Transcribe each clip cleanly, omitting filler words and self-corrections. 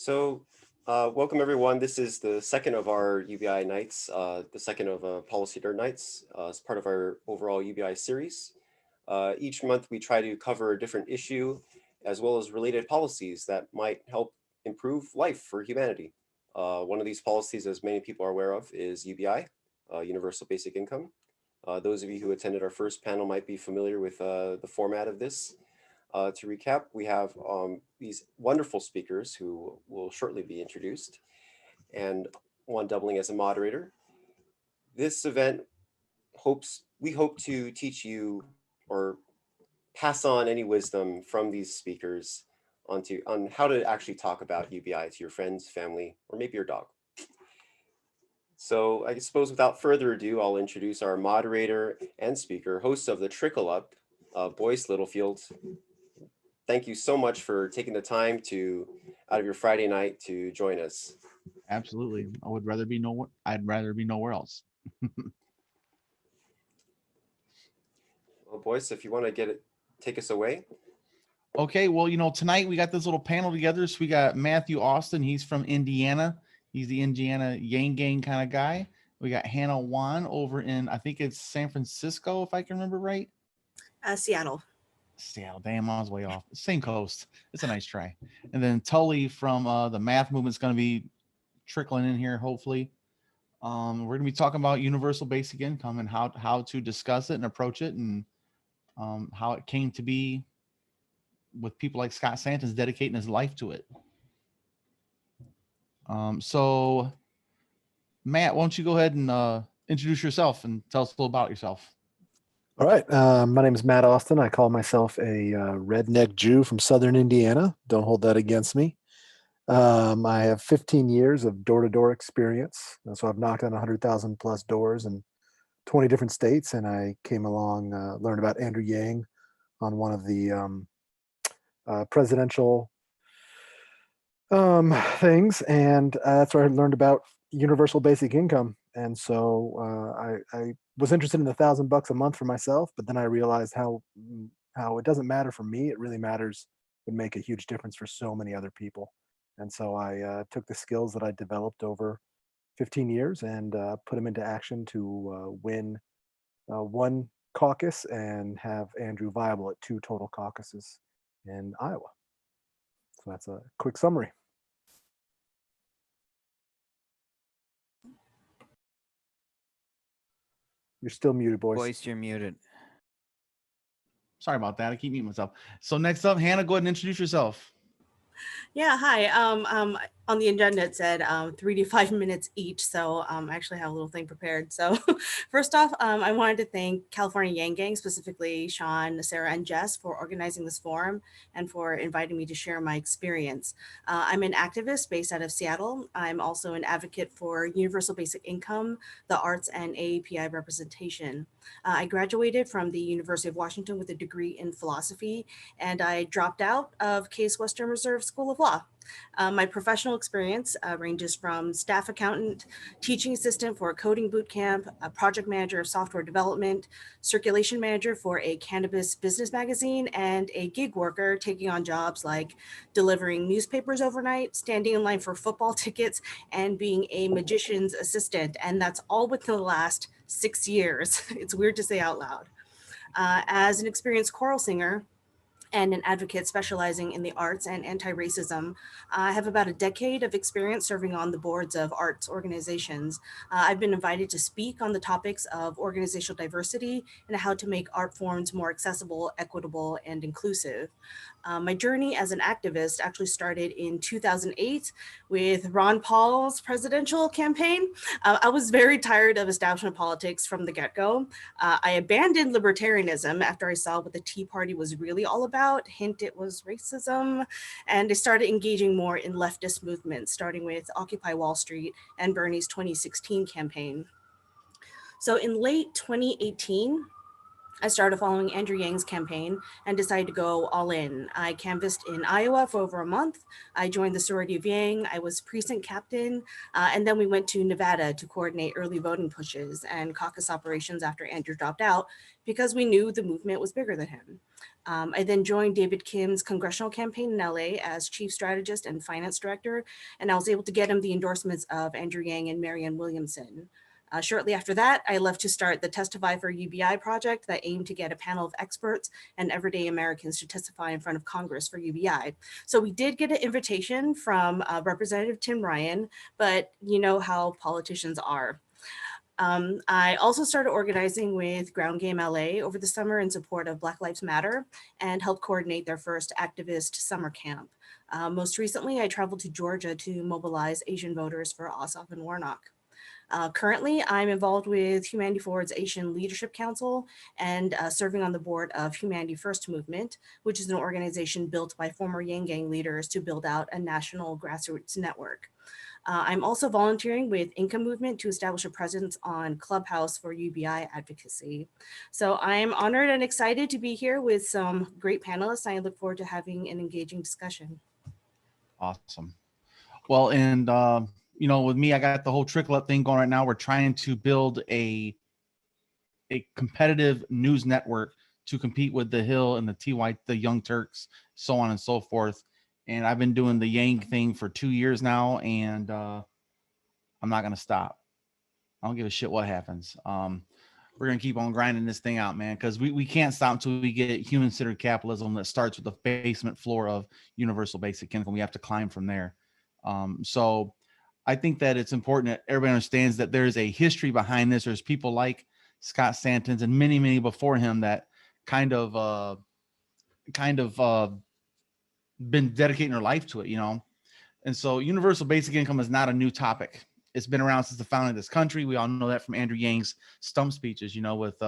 Welcome everyone. This is the second of our UBI nights, the second of Policy Nerd Nights as part of our overall UBI series. Each month we try to cover a different issue as well as related policies that might help improve life for humanity. One of these policies, as many people are aware of, is UBI, Universal Basic Income. Those of you who attended our first panel might be familiar with the format of this. To recap, we have these wonderful speakers who will shortly be introduced, and one doubling as a moderator. This event we hope to teach you or pass on any wisdom from these speakers on how to actually talk about UBI to your friends, family, or maybe your dog. So I suppose without further ado, I'll introduce our moderator and speaker, host of the Trickle Up, Boyce Littlefield. Thank you so much for taking the time out of your Friday night to join us. Absolutely. I'd rather be nowhere else. Well, Boyce, if you want to take us away. Okay, well, tonight we got this little panel together. So we got Matthew Austin. He's from Indiana. He's the Indiana Yang Gang kind of guy. We got Hannah Wan over in, I think it's San Francisco, if I can remember right. Seattle. Damn, I was way off. Same coast. It's a nice try. And then Tully from the Math Movement's going to be trickling in here, hopefully. We're going to be talking about universal basic income and how to discuss it and approach it, and how it came to be with people like Scott Santos dedicating his life to it. So Matt, why don't you go ahead and introduce yourself and tell us a little about yourself. All right. My name is Matt Austin. I call myself a redneck Jew from Southern Indiana. Don't hold that against me. I have 15 years of door-to-door experience. So I've knocked on 100,000 plus doors in 20 different states. And I came along, learned about Andrew Yang on one of the presidential things. And that's where I learned about universal basic income. And so I was interested in $1,000 a month for myself, but then I realized how it doesn't matter for me. It really would make a huge difference for so many other people. And so I took the skills that I developed over 15 years and put them into action to win one caucus and have Andrew viable at 2 total caucuses in Iowa. So that's a quick summary. You're still muted, Boyce. Boyce, you're muted. Sorry about that. I keep muting myself. So next up, Hannah, go ahead and introduce yourself. Yeah, hi. On the agenda it said 3 to 5 minutes each, so I actually have a little thing prepared. So first off, I wanted to thank California Yang Gang, specifically Sean, Sarah, and Jess for organizing this forum and for inviting me to share my experience. I'm an activist based out of Seattle. I'm also an advocate for universal basic income, the arts, and AAPI representation. I graduated from the University of Washington with a degree in philosophy, and I dropped out of Case Western Reserve School of Law. My professional experience ranges from staff accountant, teaching assistant for a coding boot camp, a project manager of software development, circulation manager for a cannabis business magazine, and a gig worker taking on jobs like delivering newspapers overnight, standing in line for football tickets, and being a magician's assistant. And that's all within the last 6 years. It's weird to say out loud. As an experienced choral singer and an advocate specializing in the arts and anti-racism, I have about a decade of experience serving on the boards of arts organizations. I've been invited to speak on the topics of organizational diversity and how to make art forms more accessible, equitable, and inclusive. My journey as an activist actually started in 2008 with Ron Paul's presidential campaign. I was very tired of establishment politics from the get-go. I abandoned libertarianism after I saw what the Tea Party was really all about. Hint, it was racism. And I started engaging more in leftist movements, starting with Occupy Wall Street and Bernie's 2016 campaign. So in late 2018, I started following Andrew Yang's campaign and decided to go all in. I canvassed in Iowa for over a month. I joined the sorority of Yang. I was precinct captain. And then we went to Nevada to coordinate early voting pushes and caucus operations after Andrew dropped out because we knew the movement was bigger than him. I then joined David Kim's congressional campaign in LA as chief strategist and finance director, and I was able to get him the endorsements of Andrew Yang and Marianne Williamson. Shortly after that, I left to start the Testify for UBI project that aimed to get a panel of experts and everyday Americans to testify in front of Congress for UBI. So we did get an invitation from Representative Tim Ryan, but you know how politicians are. I also started organizing with Ground Game LA over the summer in support of Black Lives Matter and helped coordinate their first activist summer camp. Most recently, I traveled to Georgia to mobilize Asian voters for Ossoff and Warnock. Currently, I'm involved with Humanity Forward's Asian Leadership Council and serving on the board of Humanity First Movement, which is an organization built by former Yang Gang leaders to build out a national grassroots network. I'm also volunteering with Income Movement to establish a presence on Clubhouse for UBI advocacy. So I'm honored and excited to be here with some great panelists. I look forward to having an engaging discussion. Awesome. Well, and with me, I got the whole trickle up thing going right now. We're trying to build a competitive news network to compete with the Hill and the Young Turks, so on and so forth. And I've been doing the Yang thing for 2 years now, and I'm not gonna stop. I don't give a shit what happens. We're gonna keep on grinding this thing out, man, because we can't stop until we get human-centered capitalism that starts with the basement floor of universal basic income. We have to climb from there. So I think that it's important that everybody understands that there's a history behind this. There's people like Scott Santens and many, many before him that kind of been dedicating their life to it, And so universal basic income is not a new topic. It's been around since the founding of this country. We all know that from Andrew Yang's stump speeches, with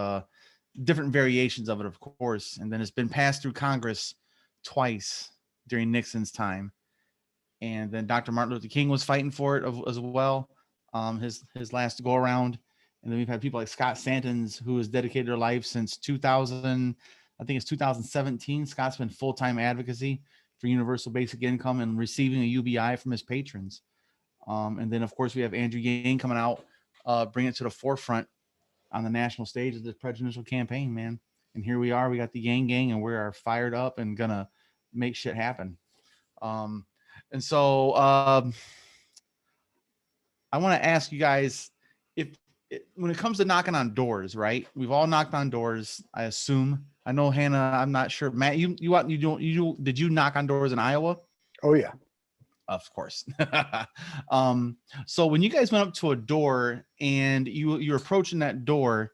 different variations of it, of course. And then it's been passed through Congress twice during Nixon's time. And then Dr. Martin Luther King was fighting for it as well, his last go around. And then we've had people like Scott Santens, who has dedicated their life since 2000. I think it's 2017. Scott's been full-time advocacy for universal basic income and receiving a UBI from his patrons. And then, of course, we have Andrew Yang coming out, bring it to the forefront on the national stage of the presidential campaign, man. And here we are. We got the Yang Gang, and we are fired up and gonna make shit happen. And so I want to ask you guys, when it comes to knocking on doors, right? We've all knocked on doors, I assume. I know Hannah, I'm not sure. Matt, did you knock on doors in Iowa? Oh yeah. Of course. So when you guys went up to a door and you're approaching that door,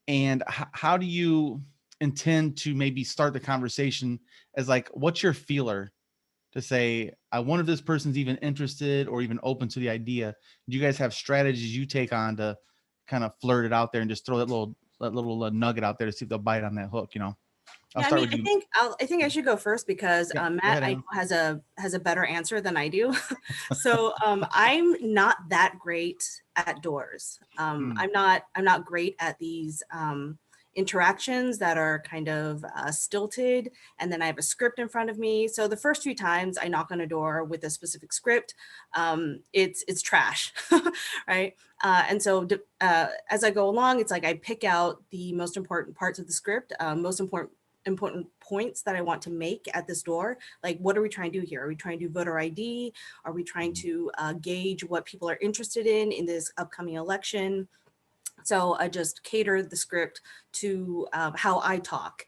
and how do you intend to maybe start the conversation as like, what's your feeler to say, I wonder if this person's even interested or even open to the idea? Do you guys have strategies you take on to kind of flirt it out there and just throw that little nugget out there to see if they'll bite on that hook, I'll start with you. I think I should go first because Matt I know has a better answer than I do. So I'm not that great at doors. I'm not great at these interactions that are kind of stilted, and then I have a script in front of me. So the first few times I knock on a door with a specific script, it's trash, right? And so as I go along, it's like I pick out the most important parts of the script, most important points that I want to make at this door. Like, what are we trying to do here? Are we trying to do voter ID? Are we trying to gauge what people are interested in this upcoming election? So I just cater the script to how I talk.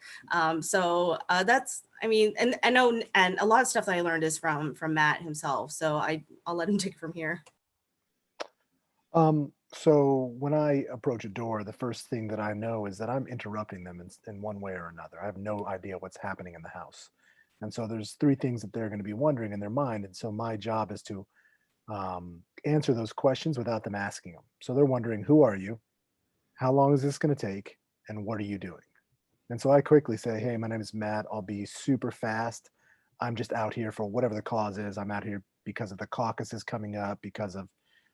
So that's, and I know, and a lot of stuff that I learned is from Matt himself. So I'll let him take it from here. So when I approach a door, the first thing that I know is that I'm interrupting them in one way or another. I have no idea what's happening in the house. And so there's three things that they're going to be wondering in their mind. And so my job is to answer those questions without them asking them. So they're wondering, who are you? How long is this going to take? And what are you doing? And so I quickly say, hey, my name is Matt. I'll be super fast. I'm just out here for whatever the cause is. I'm out here because of the caucuses coming up, because of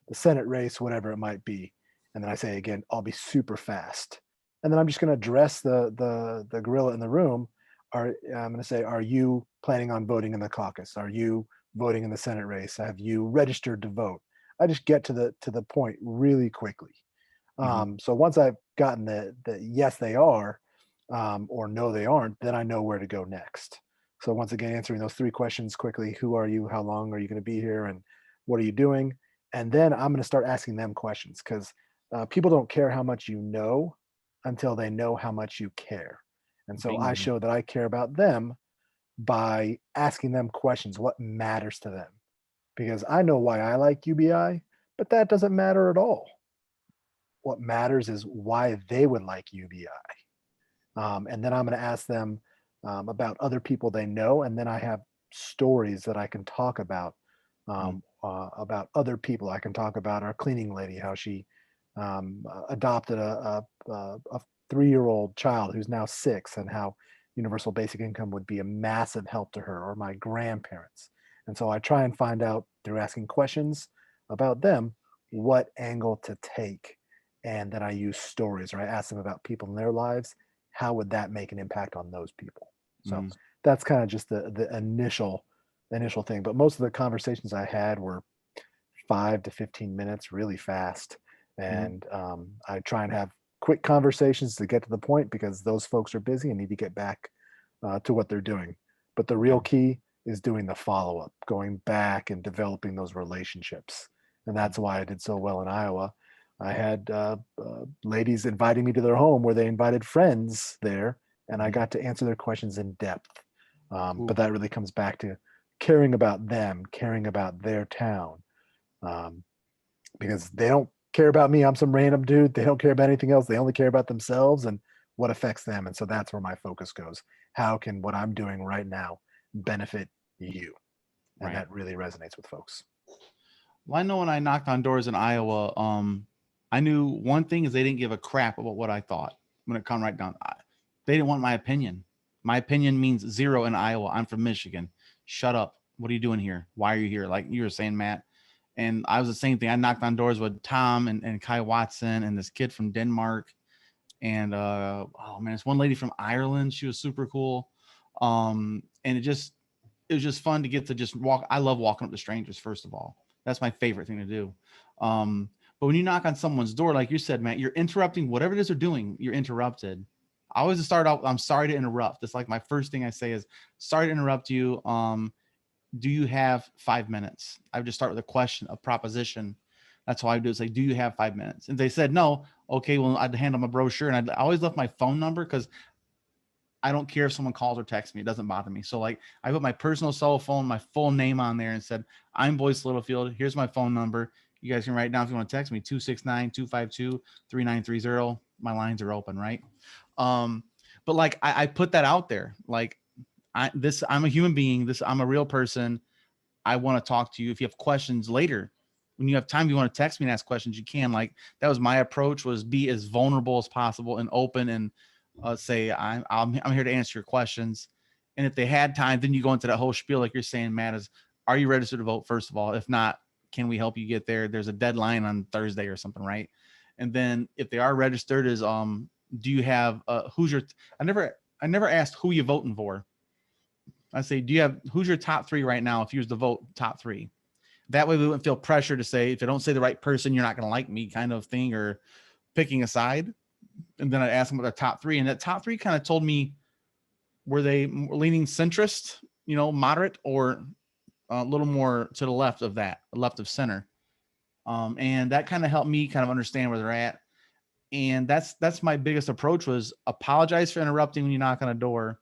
the Senate race, whatever it might be. And then I say again, I'll be super fast. And then I'm just going to address the gorilla in the room. I'm going to say, are you planning on voting in the caucus? Are you voting in the Senate race? Have you registered to vote? I just get to the point really quickly. So once I've gotten the yes, they are, or no, they aren't, then I know where to go next. So once again, answering those 3 questions quickly: who are you? How long are you going to be here? And what are you doing? And then I'm going to start asking them questions, because people don't care how much you know until they know how much you care. And so I Bingo. show that I care about them by asking them questions: what matters to them? Because I know why I like UBI, but that doesn't matter at all. What matters is why they would like UBI. And then I'm going to ask them about other people they know, and then I have stories that I can talk about other people. I can talk about our cleaning lady, how she adopted a 3-year-old child who's now 6, and how universal basic income would be a massive help to her, or my grandparents. And so I try and find out through asking questions about them what angle to take. And then I use stories, or I ask them about people in their lives. How would that make an impact on those people? So Mm. that's kind of just the initial thing. But most of the conversations I had were 5 to 15 minutes, really fast. And I try and have quick conversations to get to the point, because those folks are busy and need to get back to what they're doing. But the real key is doing the follow up, going back and developing those relationships. And that's why I did so well in Iowa. I had ladies inviting me to their home, where they invited friends there, and I got to answer their questions in depth. But that really comes back to caring about them, caring about their town, because they don't care about me. I'm some random dude. They don't care about anything else. They only care about themselves and what affects them. And so that's where my focus goes. How can what I'm doing right now benefit you? And Right. that really resonates with folks. Well, I know when I knocked on doors in Iowa, I knew one thing is they didn't give a crap about what I thought when it come right down. They didn't want my opinion. My opinion means zero in Iowa. I'm from Michigan. Shut up. What are you doing here? Why are you here? Like you were saying, Matt. And I was the same thing. I knocked on doors with Tom and Kai Watson and this kid from Denmark. And oh man, it's one lady from Ireland. She was super cool. And it was just fun to get to just walk. I love walking up to strangers, first of all. That's my favorite thing to do. But when you knock on someone's door, like you said, Matt, you're interrupting whatever it is they're doing. You're interrupted. I always start out, I'm sorry to interrupt. That's like my first thing I say is, sorry to interrupt you. Do you have 5 minutes? I would just start with a question, a proposition. That's all I do is say, do you have 5 minutes? And they said no. Okay, well, I'd hand them a brochure, and I always left my phone number, because I don't care if someone calls or texts me. It doesn't bother me. So like I put my personal cell phone, my full name on there, and said, I'm Boyce Littlefield. Here's my phone number. You guys can write down if you want to text me, 269-252-3930. My lines are open, right? But like I put that out there. Like I'm a human being. I'm a real person. I want to talk to you. If you have questions later, when you have time, you want to text me and ask questions, you can. Like that was my approach, was be as vulnerable as possible and open, and say I'm here to answer your questions. And if they had time, then you go into that whole spiel like you're saying, Matt, is are you registered to vote? First of all, if not, can we help you get there? There's a deadline on Thursday or something, right? And then if they are registered, is do you have who's your I never asked who you voting for. I say, who's your top 3 right now? If you was to vote, top 3. That way we wouldn't feel pressure to say, if I don't say the right person, you're not going to like me, kind of thing, or picking a side. And then I asked them what their top 3, and that top 3 kind of told me, were they leaning centrist, moderate, or a little more to the left of that, left of center. And that kind of helped me kind of understand where they're at. And that's my biggest approach, was apologize for interrupting when you knock on a door.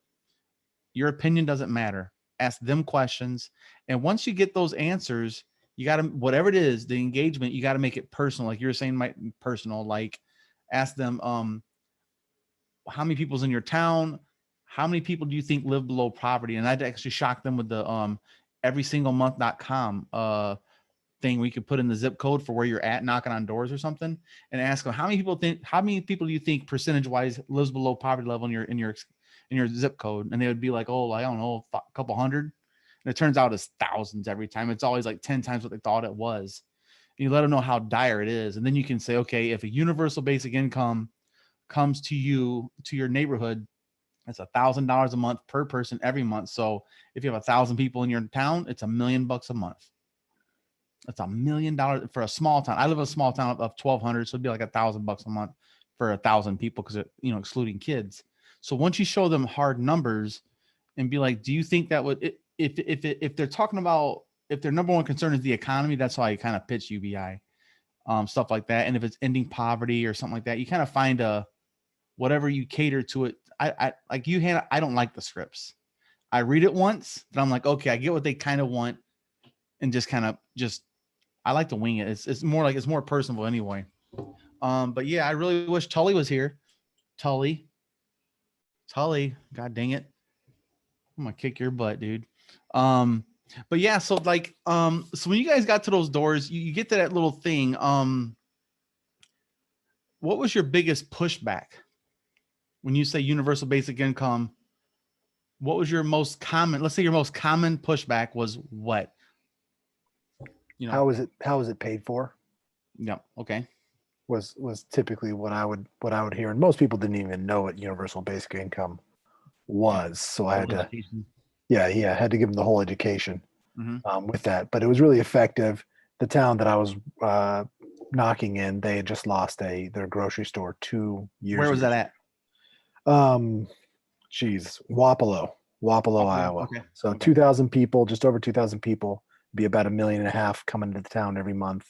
Your opinion doesn't matter. Ask them questions. And once you get those answers, you got to, whatever it is, the engagement, you got to make it personal. Like you were saying, personal, like ask them, how many people's in your town? How many people do you think live below poverty? And I'd actually shock them with the everysinglemonth.com thing where you could put in the zip code for where you're at, knocking on doors or something, and ask them how many people do you think percentage wise lives below poverty level in your zip code? And they would be like, oh, I don't know, a couple hundred. And it turns out it's thousands every time. It's always like 10 times what they thought it was. And you let them know how dire it is. And then you can say, okay, if a universal basic income comes to you, to your neighborhood, it's $1,000 a month per person every month. So if you have 1,000 people in your town, it's $1 million a month. That's $1 million for a small town. I live in a small town of 1,200, so it'd be like $1,000 a month for 1,000 people, because excluding kids. So once you show them hard numbers and be like, do you think that would, if they're talking about, if their number one concern is the economy, that's why I kind of pitch UBI, stuff like that. And if it's ending poverty or something like that, you kind of find whatever you cater to it. I like you, Hannah, I don't like the scripts. I read it once, then I'm like, okay, I get what they kind of want, and just I like to wing it. It's more personable anyway. But yeah, I really wish Tully was here. Tully, God dang it. I'm gonna kick your butt, dude. But yeah, so like, so when you guys got to those doors, you get to that little thing. What was your biggest pushback when you say universal basic income? What was your most common, let's say your most common pushback was what? You know, How is it paid for? yeah, okay. Was typically what I would hear, and most people didn't even know what universal basic income was. So I had to, had to give them the whole education with that. But it was really effective. The town that I was knocking in, they had just lost their grocery store 2 years. Where was that at? Wapello, Iowa. Okay. So Okay. 2,000 people, just over 2,000 people, be about $1.5 million coming into the town every month.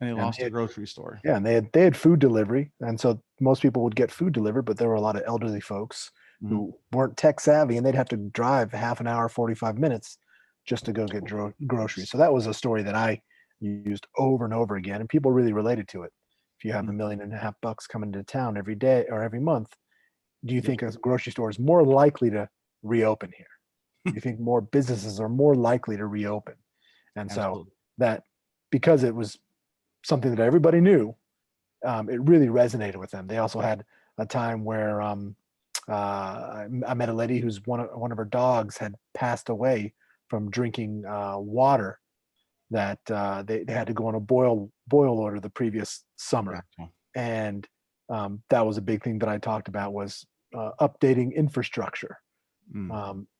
And they lost a grocery store. Yeah, and they had food delivery, and so most people would get food delivered, but there were a lot of elderly folks who weren't tech savvy, and they'd have to drive half an hour, 45 minutes, just to go get groceries. So that was a story that I used over and over again, and people really related to it. If you have $1.5 million coming to town every day or every month, do you think a grocery store is more likely to reopen here? Do you think more businesses are more likely to reopen? And so that, because it was something that everybody knew, it really resonated with them. They also had a time where I met a lady whose one of her dogs had passed away from drinking water that they had to go on a boil order the previous summer. Gotcha. And that was a big thing that I talked about, was updating infrastructure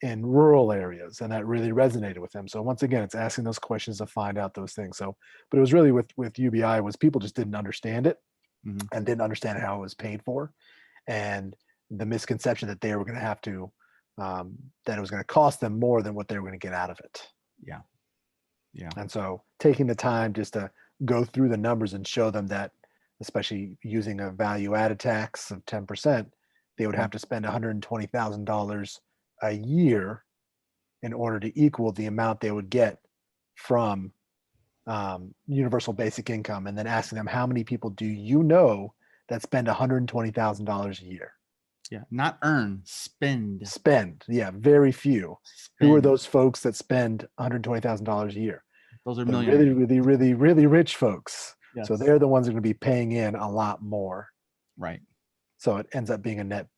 in rural areas, and that really resonated with them. So once again, it's asking those questions to find out those things. So, but it was really with UBI was people just didn't understand it and didn't understand how it was paid for, and the misconception that they were going to have to that it was going to cost them more than what they were going to get out of it. Yeah. And so taking the time just to go through the numbers and show them that, especially using a value added tax of 10%, they would have to spend $120,000 a year in order to equal the amount they would get from universal basic income, and then asking them, how many people do you know that spend $120,000 a year? Yeah, not earn, spend. Yeah, very few. Spend. Who are those folks that spend $120,000 a year? Those are The millionaires. really, really, really rich folks. Yes. So they're the ones that are going to be paying in a lot more. Right. So it ends up being a net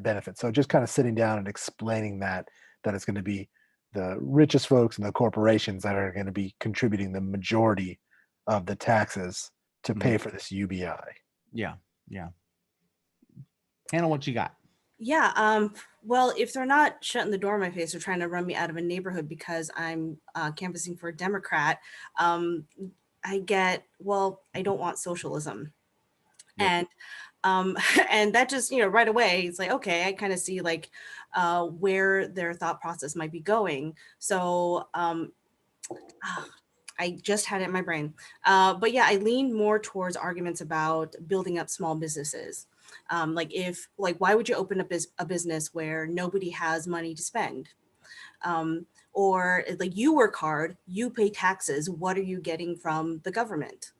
benefit. So just kind of sitting down and explaining that it's going to be the richest folks and the corporations that are going to be contributing the majority of the taxes to pay for this UBI. Yeah. Hannah, what you got? Yeah. Well, if they're not shutting the door in my face or trying to run me out of a neighborhood because I'm canvassing for a Democrat, I get, well, I don't want socialism. Yep. And that just, right away, it's like, okay, I kind of see like where their thought process might be going. So I just had it in my brain. But yeah, I lean more towards arguments about building up small businesses. Why would you open up a business where nobody has money to spend? Or like, you work hard, you pay taxes. What are you getting from the government?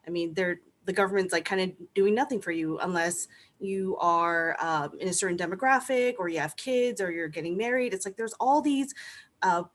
I mean, the government's like kind of doing nothing for you unless you are in a certain demographic, or you have kids, or you're getting married. It's like there's all these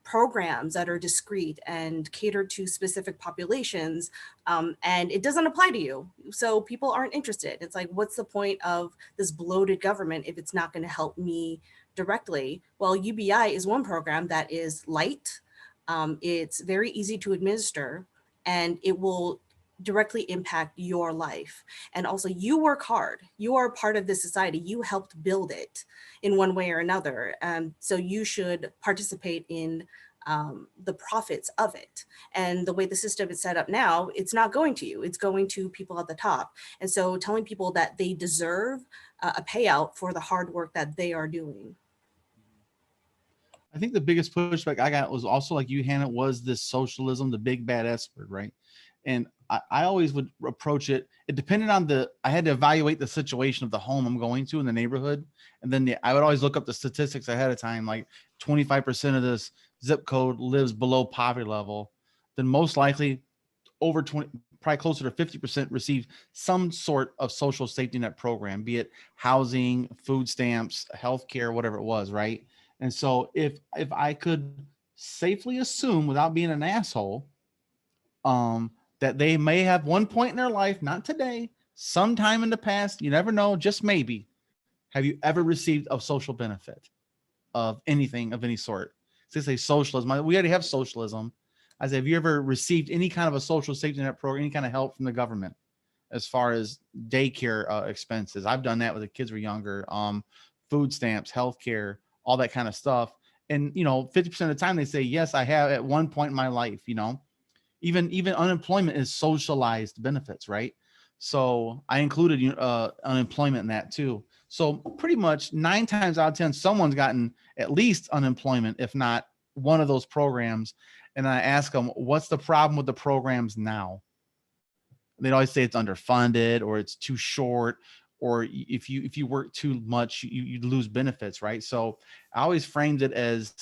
programs that are discrete and catered to specific populations, and it doesn't apply to you. So people aren't interested. It's like, what's the point of this bloated government if it's not going to help me directly? Well, UBI is one program that is light. It's very easy to administer, and it will directly impact your life. And also, you work hard. You are part of this society. You helped build it in one way or another. So you should participate in the profits of it. And the way the system is set up now, it's not going to you, it's going to people at the top. And so telling people that they deserve a payout for the hard work that they are doing. I think the biggest pushback I got was also like you, Hannah, was this socialism, the big bad S word, right? And I always would approach it. It depended on I had to evaluate the situation of the home I'm going to in the neighborhood. And then I would always look up the statistics ahead of time, like 25% of this zip code lives below poverty level. Then most likely over 20, probably closer to 50% receive some sort of social safety net program, be it housing, food stamps, healthcare, whatever it was, right? And so if I could safely assume without being an asshole, that they may have one point in their life, not today, sometime in the past, you never know, just maybe, have you ever received a social benefit of anything of any sort? So they say socialism. We already have socialism. I say, have you ever received any kind of a social safety net program, any kind of help from the government as far as daycare expenses? I've done that when the kids were younger. Food stamps, healthcare, all that kind of stuff. And 50% of the time they say, yes, I have at one point in my life. Even unemployment is socialized benefits, right? So I included unemployment in that too. So pretty much 9 times out of 10, someone's gotten at least unemployment, if not one of those programs. And I ask them, what's the problem with the programs now? They'd always say it's underfunded, or it's too short, or if you work too much, you lose benefits, right? So I always framed it as,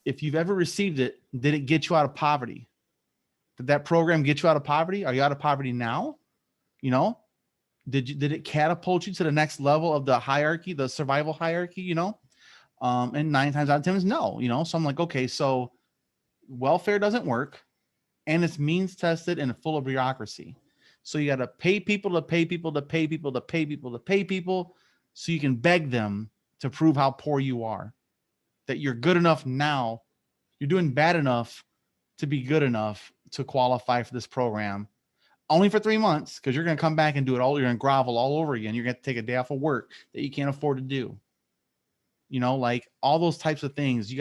if you've ever received it, did it get you out of poverty? Did that program get you out of poverty? Are you out of poverty now? Did it catapult you to the next level of the hierarchy, the survival hierarchy? And 9 times out of 10 is no. So I'm like, okay, so welfare doesn't work, and it's means tested and full of bureaucracy. So you got to pay people to pay people to pay people to pay people to pay people, so you can beg them to prove how poor you are, that you're good enough now, you're doing bad enough to be good enough to qualify for this program, only for 3 months, because you're going to come back and do it all. You're going to grovel all over again. You're going to take a day off of work that you can't afford to do. Like all those types of things. You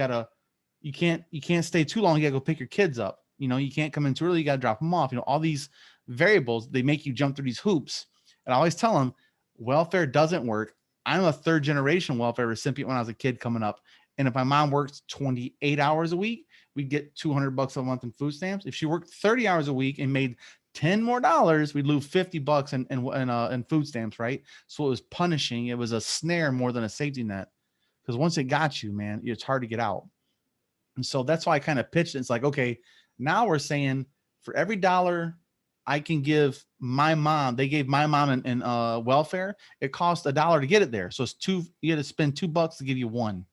can't stay too long. You got to go pick your kids up. You can't come in too early. You got to drop them off. All these variables, they make you jump through these hoops. And I always tell them, welfare doesn't work. I'm a 3rd generation welfare recipient when I was a kid coming up. And if my mom works 28 hours a week, we'd get $200 a month in food stamps. If she worked 30 hours a week and made $10 more, we'd lose $50 in food stamps, right? So it was punishing. It was a snare more than a safety net, because once it got you, man, it's hard to get out. And so that's why I kind of pitched it. It's like, okay, now we're saying for every dollar I can give my mom, they gave my mom in welfare, it costs $1 to get it there. So it's you got to spend $2 to give you one.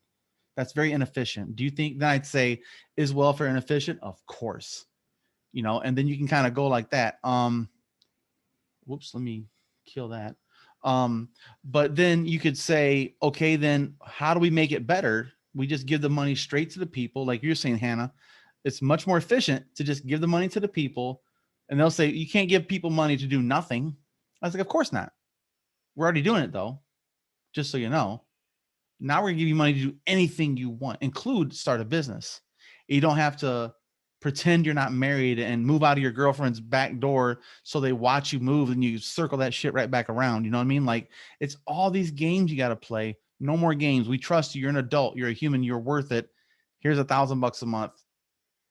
That's very inefficient. Do you think? Then I'd say, is welfare inefficient? Of course. And then you can kind of go like that. Whoops, let me kill that. But then you could say, okay, then how do we make it better? We just give the money straight to the people. Like you're saying, Hannah, it's much more efficient to just give the money to the people. And they'll say, you can't give people money to do nothing. I was like, of course not. We're already doing it though, just so you know. Now we're gonna give you money to do anything you want, include start a business. You don't have to pretend you're not married and move out of your girlfriend's back door so they watch you move and you circle that shit right back around. You know what I mean? Like, it's all these games you got to play. No more games. We trust you. You're an adult. You're a human. You're worth it. Here's $1,000 a month.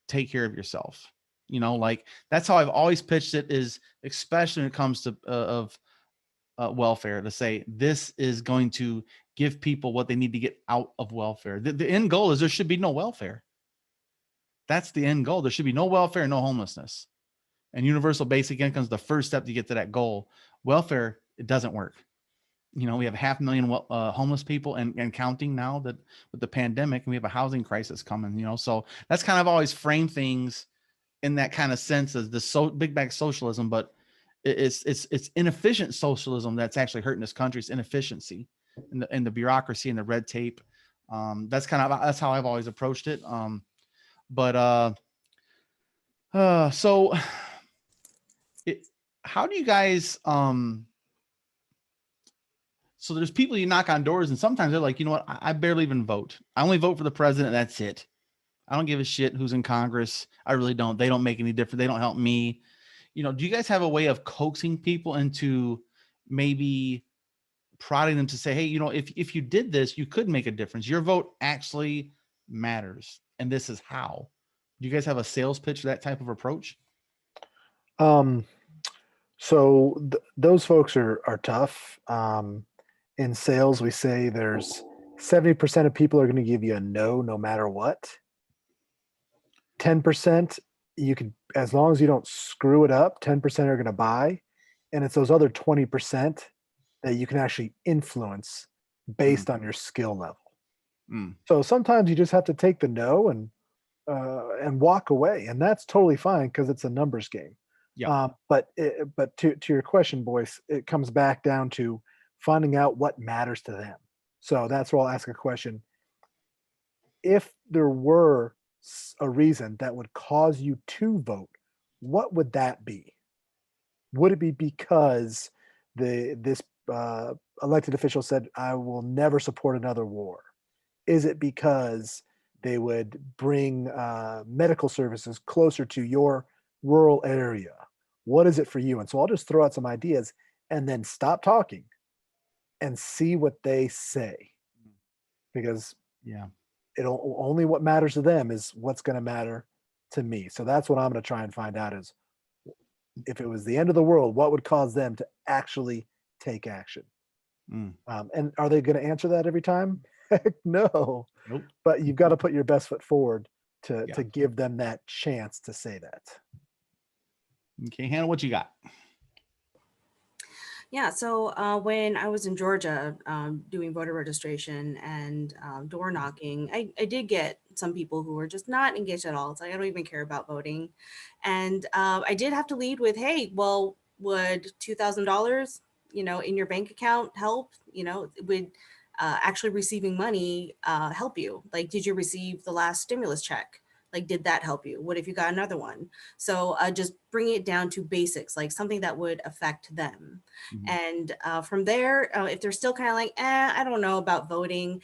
Take care of yourself. Like that's how I've always pitched it, is especially when it comes to welfare, to say this is going to give people what they need to get out of welfare. The end goal is there should be no welfare. That's the end goal. There should be no welfare, no homelessness. And universal basic income is the first step to get to that goal. Welfare, it doesn't work. We have 500,000 homeless people and counting now, that with the pandemic, and we have a housing crisis coming, so that's kind of always framed things in that kind of sense as the big bag socialism, but it's inefficient socialism that's actually hurting this country's inefficiency in the bureaucracy and the red tape. That's how I've always approached it. So how do you guys, so there's people you knock on doors and sometimes they're like, you know what? I barely even vote. I only vote for the president. That's it. I don't give a shit who's in Congress. I really don't. They don't make any difference. They don't help me. Do you guys have a way of coaxing people into maybe prodding them to say, hey, if you did this, you could make a difference. Your vote actually matters. And this is how. Do you guys have a sales pitch for that type of approach? So those folks are tough. In sales, we say there's 70% of people are going to give you a no matter what. 10%, you can, as long as you don't screw it up, 10% are going to buy. And it's those other 20% that you can actually influence based on your skill level. So sometimes you just have to take the no and walk away, and that's totally fine because it's a numbers game. Yeah. But to your question, Boyce, it comes back down to finding out what matters to them. So that's where I'll ask a question. If there were a reason that would cause you to vote, what would that be? Would it be because this elected official said, I will never support another war? Is it because they would bring medical services closer to your rural area? What is it for you? And so I'll just throw out some ideas and then stop talking and see what they say. Because it'll only what matters to them is what's going to matter to me. So that's what I'm going to try and find out is if it was the end of the world, what would cause them to actually take action? And are they going to answer that every time? Heck no. Nope. But you've got to put your best foot forward to give them that chance to say that. Okay, Hannah, what you got? Yeah, so when I was in Georgia doing voter registration and door knocking, I did get some people who were just not engaged at all. It's like, I don't even care about voting. And I did have to lead with, hey, well, would $2,000, in your bank account help? Would actually receiving money help you? Like, did you receive the last stimulus check? Like, did that help you? What if you got another one? So just bring it down to basics, like something that would affect them. And from there, if they're still kind of like, I don't know about voting,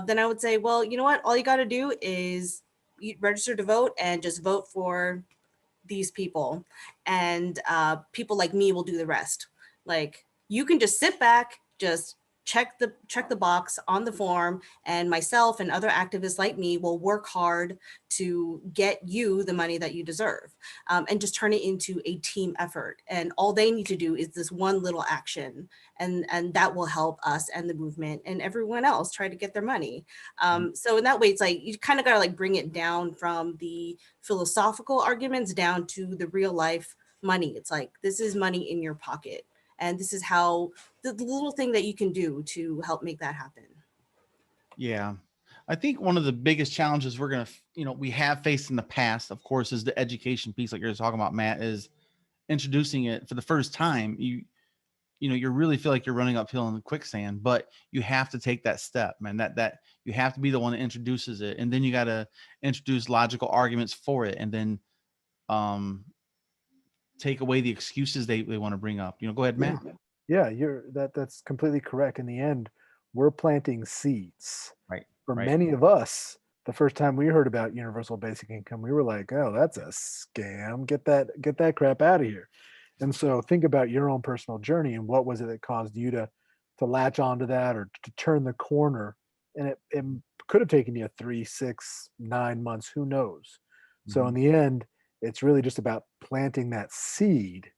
then I would say, well, you know what? All you got to do is you register to vote and just vote for these people. And people like me will do the rest. Like, you can just sit back, just check the box on the form, and myself and other activists like me will work hard to get you the money that you deserve, and just turn it into a team effort. And all they need to do is this one little action, and that will help us and the movement and everyone else try to get their money. So in that way, it's like you kind of got to like bring it down from the philosophical arguments down to the real life money. It's like, this is money in your pocket. And this is how the little thing that you can do to help make that happen. Yeah. I think one of the biggest challenges we're going to, we have faced in the past, of course, is the education piece, like you're talking about, Matt, is introducing it for the first time. You really feel like you're running uphill in the quicksand, but you have to take that step, man, that you have to be the one that introduces it. And then you got to introduce logical arguments for it. And then, take away the excuses they want to bring up. Go ahead, Matt. Yeah, that's completely correct. In the end, we're planting seeds. Right. For many of us, the first time we heard about universal basic income, we were like, "Oh, that's a scam. Get that crap out of here." And so think about your own personal journey and what was it that caused you to latch onto that or to turn the corner. And it could have taken you 3, 6, 9 months, who knows? So in the end, it's really just about planting that seed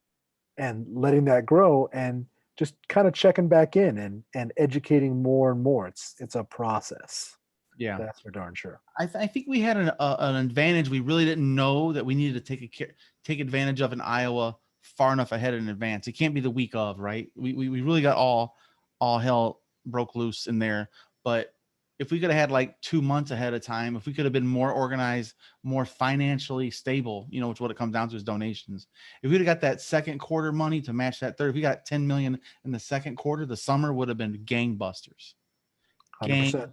and letting that grow and just kind of checking back in and educating more and more. It's a process. Yeah, that's for darn sure. I think we had an advantage we really didn't know that we needed to take advantage of in Iowa far enough ahead in advance. It can't be the week of, right? We really got all hell broke loose in there. But if we could have had like 2 months ahead of time, if we could have been more organized, more financially stable, which what it comes down to is donations. If we'd have got that second quarter money to match that third, if we got 10 million in the second quarter, the summer would have been gangbusters. 100%.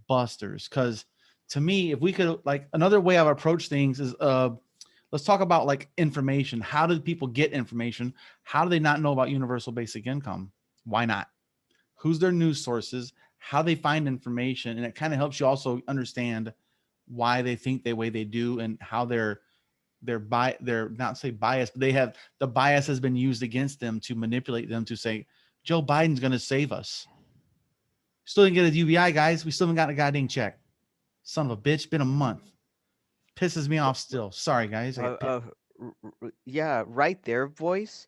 Gangbusters. Because to me, if we could, like, another way I've approached things is, let's talk about like information. How do people get information? How do they not know about universal basic income? Why not? Who's their news sources? How they find information? And it kind of helps you also understand why they think the way they do and how they're not say biased, but they have the bias has been used against them to manipulate them to say Joe Biden's going to save us. Still didn't get a UBI, guys. We still haven't got a goddamn check. Son of a bitch. Been a month. Pisses me off still. Sorry, guys. Yeah, right there, voice.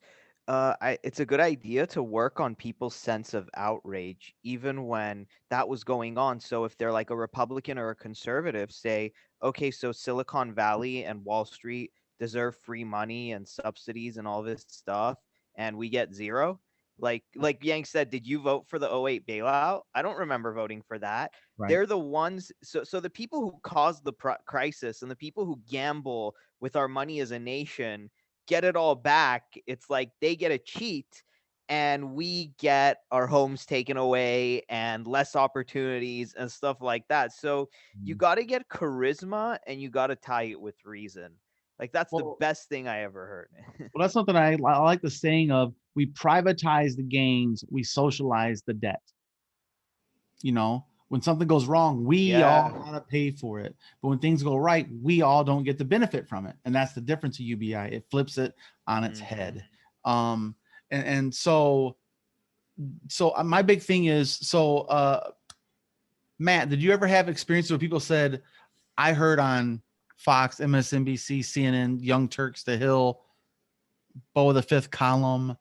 It's a good idea to work on people's sense of outrage, even when that was going on. So if they're like a Republican or a conservative, say, okay, so Silicon Valley and Wall Street deserve free money and subsidies and all this stuff, and we get zero. Like Yang said, did you vote for the '08 bailout? I don't remember voting for that. Right. They're the ones. So the people who caused the crisis and the people who gamble with our money as a nation get it all back. It's like they get a cheat and we get our homes taken away and less opportunities and stuff like that. So you got to get charisma and you got to tie it with reason. Like that's the best thing I ever heard. Well, that's something I like the saying of we privatize the gains, we socialize the debt. You know, when something goes wrong, we all gotta pay for it. But when things go right, we all don't get the benefit from it. And that's the difference of UBI. It flips it on its head. And so my big thing is, Matt, did you ever have experiences where people said, I heard on Fox, MSNBC, CNN, Young Turks, The Hill, Bo of the Fifth Column,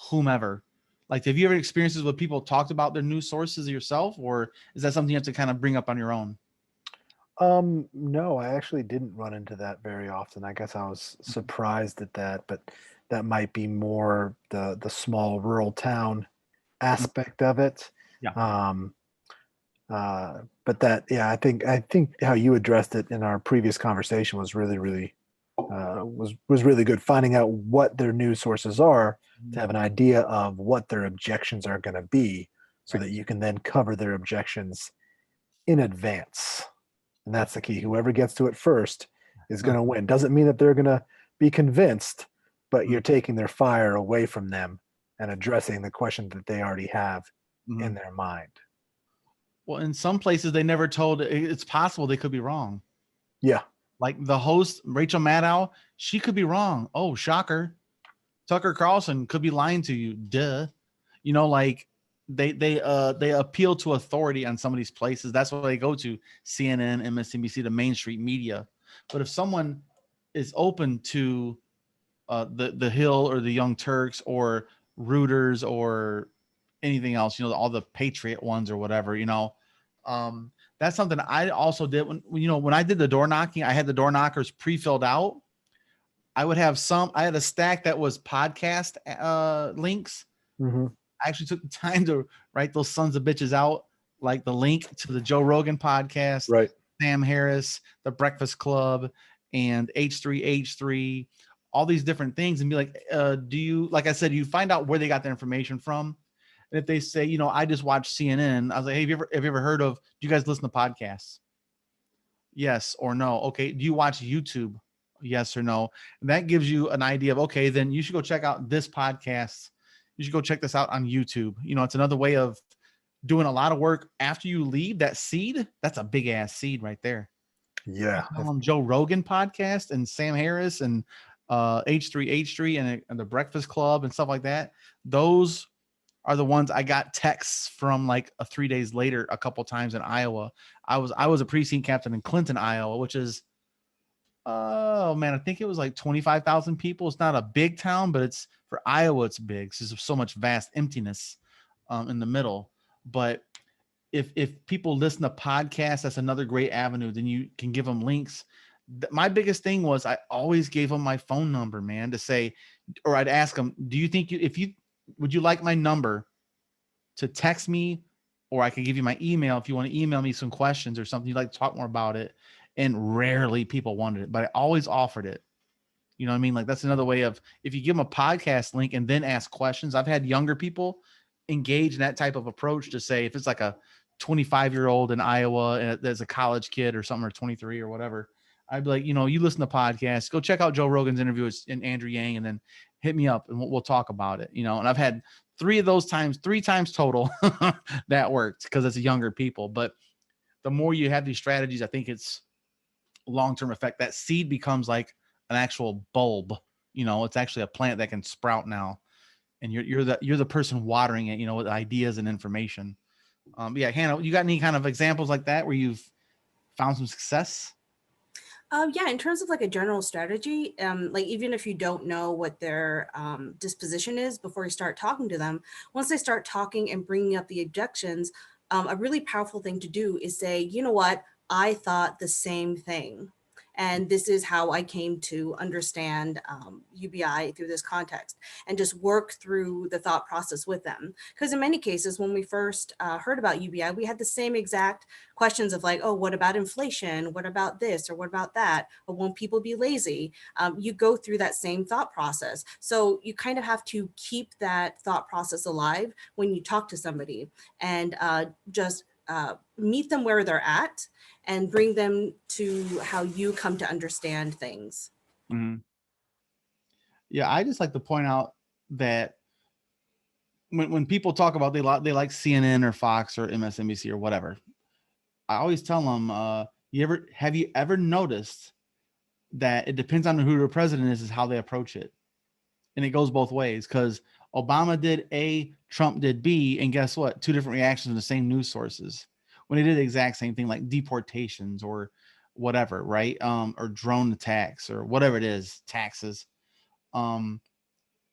whomever? Like, have you ever experiences where people talked about their news sources yourself, or is that something you have to kind of bring up on your own? No, I actually didn't run into that very often. I guess I was surprised at that, but that might be more the small rural town aspect of it. Yeah. But that, yeah, I think how you addressed it in our previous conversation was really was really good. Finding out what their news sources are to have an idea of what their objections are going to be, so that you can then cover their objections in advance. And that's the key. Whoever gets to it first is going to win. Doesn't mean that they're going to be convinced, but you're taking their fire away from them and addressing the question that they already have in their mind. Well, in some places they never told. It's possible they could be wrong. Yeah. Like the host, Rachel Maddow, she could be wrong. Oh, shocker. Tucker Carlson could be lying to you. Duh. You know, like they appeal to authority on some of these places. That's what they go to. CNN, MSNBC, the Main Street media. But if someone is open to the Hill or the Young Turks or Reuters or anything else, you know, all the Patriot ones or whatever, you know, that's something I also did when I did the door knocking. I had the door knockers pre-filled out. I had a stack that was podcast links. I actually took the time to write those sons of bitches out, like the link to the Joe Rogan podcast, right? Sam Harris, the Breakfast Club, and H3H3, all these different things, and be like, do you, like I said, you find out where they got their information from. And if they say, you know, I just watched CNN, I was like, hey, have you ever heard of, do you guys listen to podcasts? Yes or no. Okay. Do you watch YouTube? Yes or no. And that gives you an idea of, okay, then you should go check out this podcast. You should go check this out on YouTube. You know, it's another way of doing a lot of work after you leave that seed. That's a big ass seed right there. Yeah. Joe Rogan podcast and Sam Harris and H3H3 and the Breakfast Club and stuff like that. Those are the ones I got texts from like 3 days later, a couple times in Iowa. I was a precinct captain in Clinton, Iowa, which is, oh man, I think it was like 25,000 people. It's not a big town, but it's for Iowa, it's big. So there's so much vast emptiness in the middle. But if people listen to podcasts, that's another great avenue. Then you can give them links. My biggest thing was I always gave them my phone number, man, to say, or I'd ask them, do you think would you like my number to text me, or I could give you my email if you want to email me some questions or something you'd like to talk more about it. And rarely people wanted it, but I always offered it. You know what I mean? Like that's another way of, if you give them a podcast link and then ask questions. I've had younger people engage in that type of approach to say, if it's like a 25-year-old in Iowa and there's a college kid or something, or 23 or whatever, I'd be like, you know, you listen to podcasts, go check out Joe Rogan's interview with Andrew Yang, and then hit me up and we'll talk about it. You know, and I've had three times total that worked because it's younger people. But the more you have these strategies, I think it's long-term effect. That seed becomes like an actual bulb. It's actually a plant that can sprout now, and you're the person watering it, with ideas and information. Yeah, Hannah, you got any kind of examples like that where you've found some success? Yeah, in terms of like a general strategy, like even if you don't know what their disposition is before you start talking to them, once they start talking and bringing up the objections, a really powerful thing to do is say, you know what, I thought the same thing. And this is how I came to understand UBI through this context, and just work through the thought process with them. Because in many cases, when we first heard about UBI, we had the same exact questions of like, oh, what about inflation? What about this? Or what about that? Or won't people be lazy? You go through that same thought process. So you kind of have to keep that thought process alive when you talk to somebody, and just meet them where they're at and bring them to how you come to understand things. Mm-hmm. Yeah, I just like to point out that when people talk about they like CNN or Fox or MSNBC or whatever, I always tell them, have you ever noticed that it depends on who the president is how they approach it, and it goes both ways, because Obama did A, Trump did B, and guess what? Two different reactions from the same news sources when they did the exact same thing, like deportations or whatever, right? Or drone attacks or whatever it is, taxes. And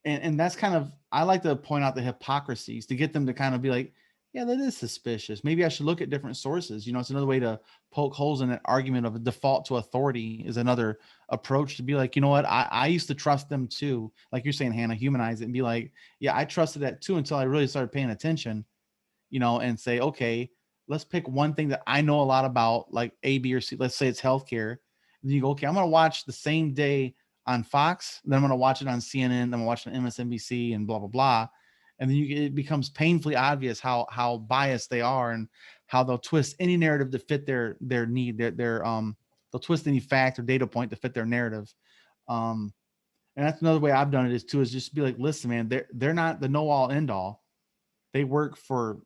that's kind of, I like to point out the hypocrisies to get them to kind of be like, yeah, that is suspicious. Maybe I should look at different sources. It's another way to poke holes in that argument of a default to authority is another approach to be like, you know what? I used to trust them too. Like you're saying, Hannah, humanize it and be like, yeah, I trusted that too until I really started paying attention, and say, okay, let's pick one thing that I know a lot about, like A, B, or C. Let's say it's healthcare. And then you go, okay, I'm going to watch the same day on Fox, then I'm going to watch it on CNN, then I'm going to watch it on MSNBC and blah, blah, blah. And then it becomes painfully obvious how biased they are and how they'll twist any narrative to fit their need, they'll twist any fact or data point to fit their narrative. And that's another way I've done it is just be like, listen, man, they're not the know all end all. They work for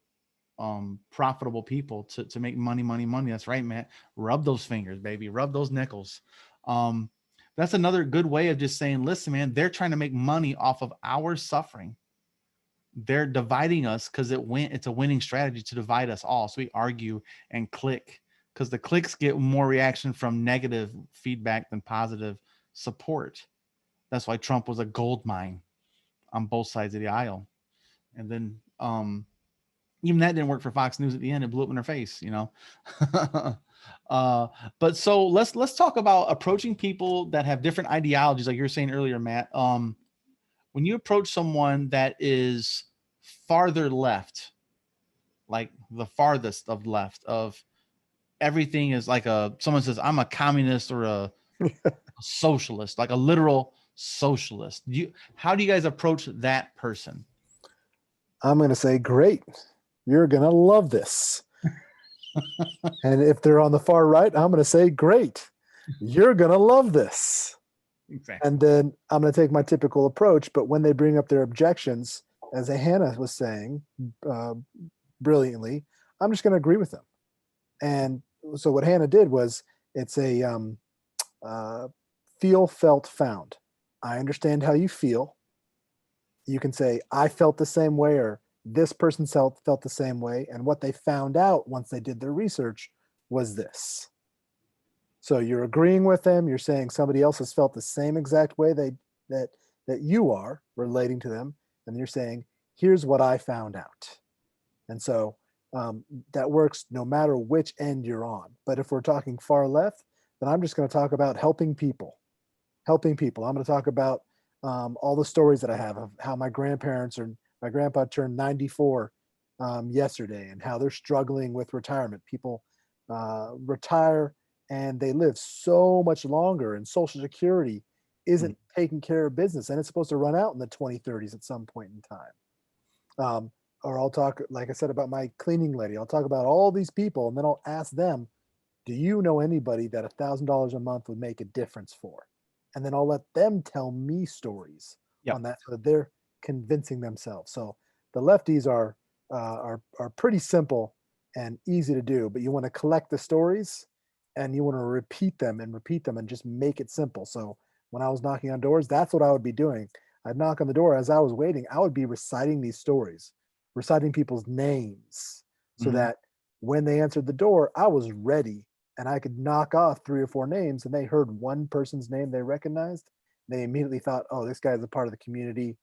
profitable people to make money. That's right, Matt. Rub those fingers, baby. Rub those nickels. That's another good way of just saying, listen, man, they're trying to make money off of our suffering. They're dividing us because it's a winning strategy to divide us all. So we argue and click, because the clicks get more reaction from negative feedback than positive support. That's why Trump was a gold mine on both sides of the aisle. And then even that didn't work for Fox News at the end. It blew up in their face, But so let's talk about approaching people that have different ideologies, like you were saying earlier, Matt. When you approach someone that is farther left, like the farthest of left of everything is like someone says, I'm a communist or a socialist, like a literal socialist. How do you guys approach that person? I'm going to say, great. You're going to love this. And if they're on the far right, I'm going to say, great. You're going to love this. Exactly. And then I'm going to take my typical approach. But when they bring up their objections, as Hannah was saying brilliantly, I'm just going to agree with them. And so what Hannah did was, it's a feel, felt, found. I understand how you feel. You can say, I felt the same way, or this person felt the same way. And what they found out once they did their research was this. So you're agreeing with them. You're saying somebody else has felt the same exact way that you are relating to them. And you're saying, here's what I found out. And so that works no matter which end you're on. But if we're talking far left, then I'm just going to talk about helping people. I'm going to talk about all the stories that I have of how my grandpa turned 94 yesterday, and how they're struggling with retirement. People retire and they live so much longer, and Social Security isn't taking care of business, and it's supposed to run out in the 2030s at some point in time. Or I'll talk, like I said, about my cleaning lady. I'll talk about all these people, and then I'll ask them, do you know anybody that $1,000 a month would make a difference for? And then I'll let them tell me stories on that, so that they're convincing themselves. So the lefties are pretty simple and easy to do, but you want to collect the stories and you want to repeat them and just make it simple. So when I was knocking on doors, that's what I would be doing. I'd knock on the door. As I was waiting, I would be reciting these stories, reciting people's names, so Mhm. that when they answered the door, I was ready and I could knock off 3 or 4 names, and they heard one person's name they recognized. They immediately thought, oh, this guy is a part of the community.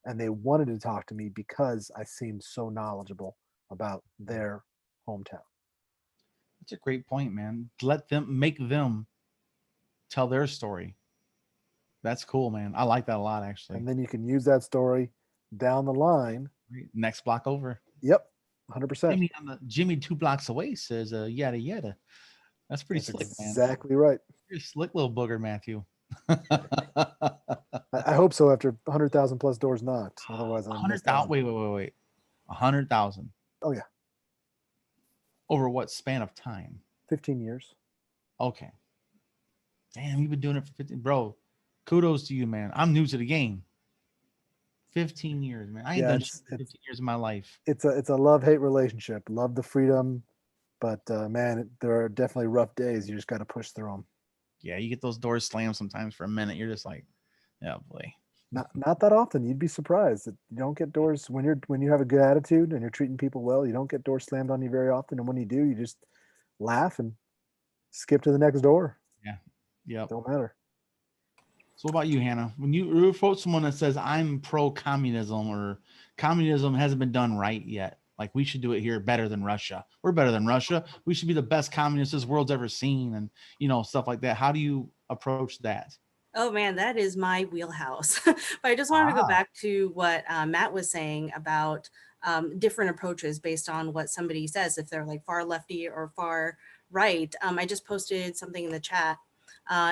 And they wanted to talk to me because I seemed so knowledgeable about their hometown. That's a great point, man. Let them make them tell their story. That's cool, man. I like that a lot, actually. And then you can use that story down the line. Right. Next block over. Yep, 100%. Jimmy 2 blocks away says yada yada. That's pretty That's slick, man. exactly right. You're a slick little booger, Matthew. I hope so after 100,000 plus doors knocked. Otherwise, I missed out. 100,000. Wait. 100,000 Oh, yeah. over what span of time? 15 years. Okay. Damn, you've been doing it for 15. Bro, kudos to you, man. I'm new to the game. 15 years, man. I ain't done shit for 15 years of my life. It's a love-hate relationship. Love the freedom, but man, there are definitely rough days. You just got to push through them. Yeah, you get those doors slammed sometimes for a minute. You're just like, oh boy. Not that often. You'd be surprised that you don't get doors when you have a good attitude and you're treating people well. You don't get doors slammed on you very often, and when you do, you just laugh and skip to the next door. Yeah. Yep. Don't matter. So what about you, Hannah? When you quote someone that says I'm pro-communism or communism hasn't been done right yet, like we should do it here better than Russia. We're better than Russia. We should be the best communists this world's ever seen, and stuff like that. How do you approach that? Oh man, that is my wheelhouse. But I just wanted to go back to what Matt was saying about different approaches based on what somebody says, if they're like far lefty or far right. I just posted something in the chat.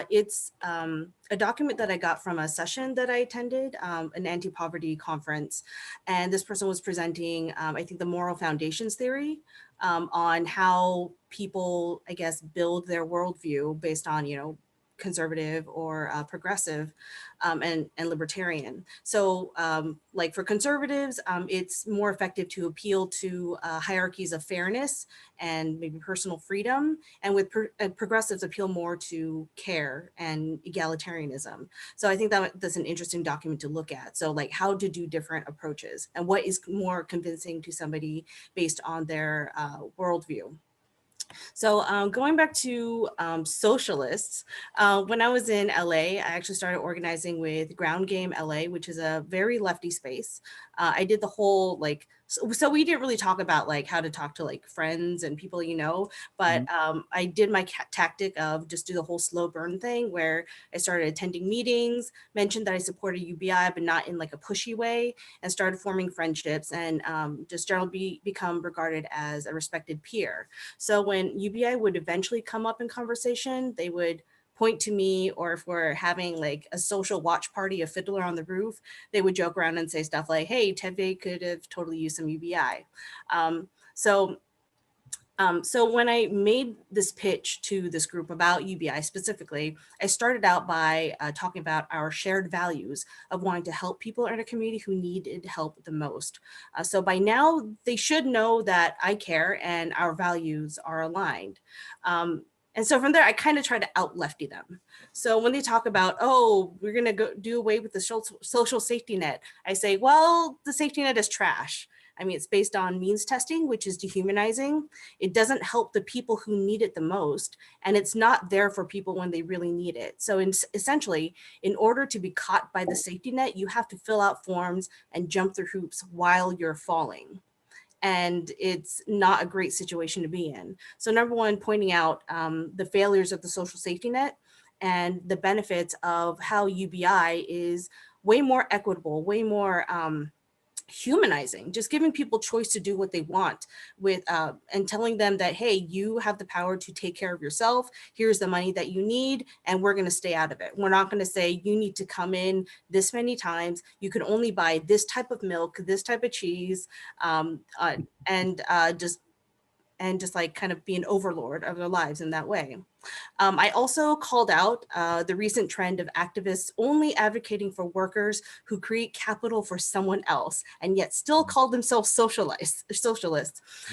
It's a document that I got from a session that I attended, an anti-poverty conference. And this person was presenting, I think, the moral foundations theory on how people, I guess, build their worldview based on, conservative or progressive and libertarian. So like for conservatives, it's more effective to appeal to hierarchies of fairness and maybe personal freedom. And with progressives appeal more to care and egalitarianism. So I think that's an interesting document to look at. So like how to do different approaches and what is more convincing to somebody based on their worldview. So going back to socialists, when I was in LA, I actually started organizing with Ground Game LA, which is a very lefty space. I did the whole so we didn't really talk about like how to talk to like friends and people, but I did my tactic of just do the whole slow burn thing where I started attending meetings, mentioned that I supported UBI, but not in like a pushy way, and started forming friendships and just generally become regarded as a respected peer. So when UBI would eventually come up in conversation, they would point to me, or if we're having like a social watch party, a Fiddler on the Roof, they would joke around and say stuff like, hey, Teve could have totally used some UBI. So when I made this pitch to this group about UBI specifically, I started out by talking about our shared values of wanting to help people in a community who needed help the most. So by now, they should know that I care and our values are aligned. And so from there, I kind of try to out lefty them. So when they talk about, oh, we're going to go do away with the social safety net, I say, well, the safety net is trash. I mean, it's based on means testing, which is dehumanizing. It doesn't help the people who need it the most, and it's not there for people when they really need it. So essentially, in order to be caught by the safety net, you have to fill out forms and jump through hoops while you're falling. And it's not a great situation to be in. So number one, pointing out the failures of the social safety net and the benefits of how UBI is way more equitable, way more humanizing, just giving people choice to do what they want with and telling them that, hey, you have the power to take care of yourself. Here's the money that you need, and we're going to stay out of it. We're not going to say you need to come in this many times. You can only buy this type of milk, this type of cheese, and and just like kind of be an overlord of their lives in that way. I also called out the recent trend of activists only advocating for workers who create capital for someone else and yet still call themselves socialists.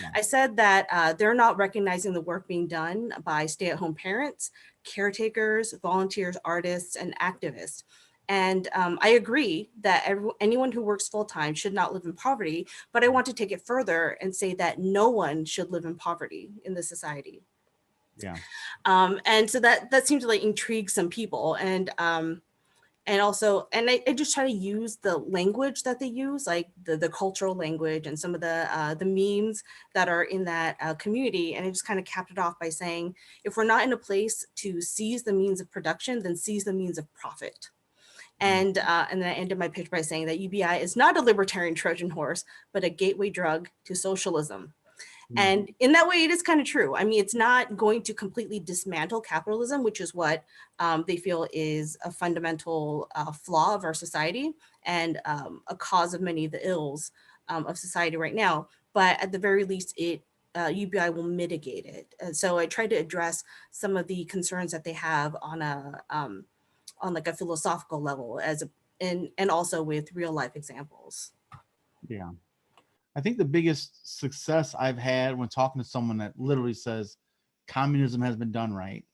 Yeah. I said that they're not recognizing the work being done by stay-at-home parents, caretakers, volunteers, artists, and activists. And I agree that anyone who works full-time should not live in poverty, but I want to take it further and say that no one should live in poverty in this society. Yeah. And so that seemed to like intrigue some people. And also, and I just try to use the language that they use, like the cultural language and some of the memes that are in that community. And I just kind of capped it off by saying, if we're not in a place to seize the means of production, then seize the means of profit. And then I ended my pitch by saying that UBI is not a libertarian Trojan horse, but a gateway drug to socialism. And in that way, it is kind of true. I mean, it's not going to completely dismantle capitalism, which is what they feel is a fundamental flaw of our society and a cause of many of the ills of society right now. But at the very least, UBI will mitigate it. And so I tried to address some of the concerns that they have on like a philosophical level, and also with real life examples. Yeah. I think the biggest success I've had when talking to someone that literally says communism has been done right.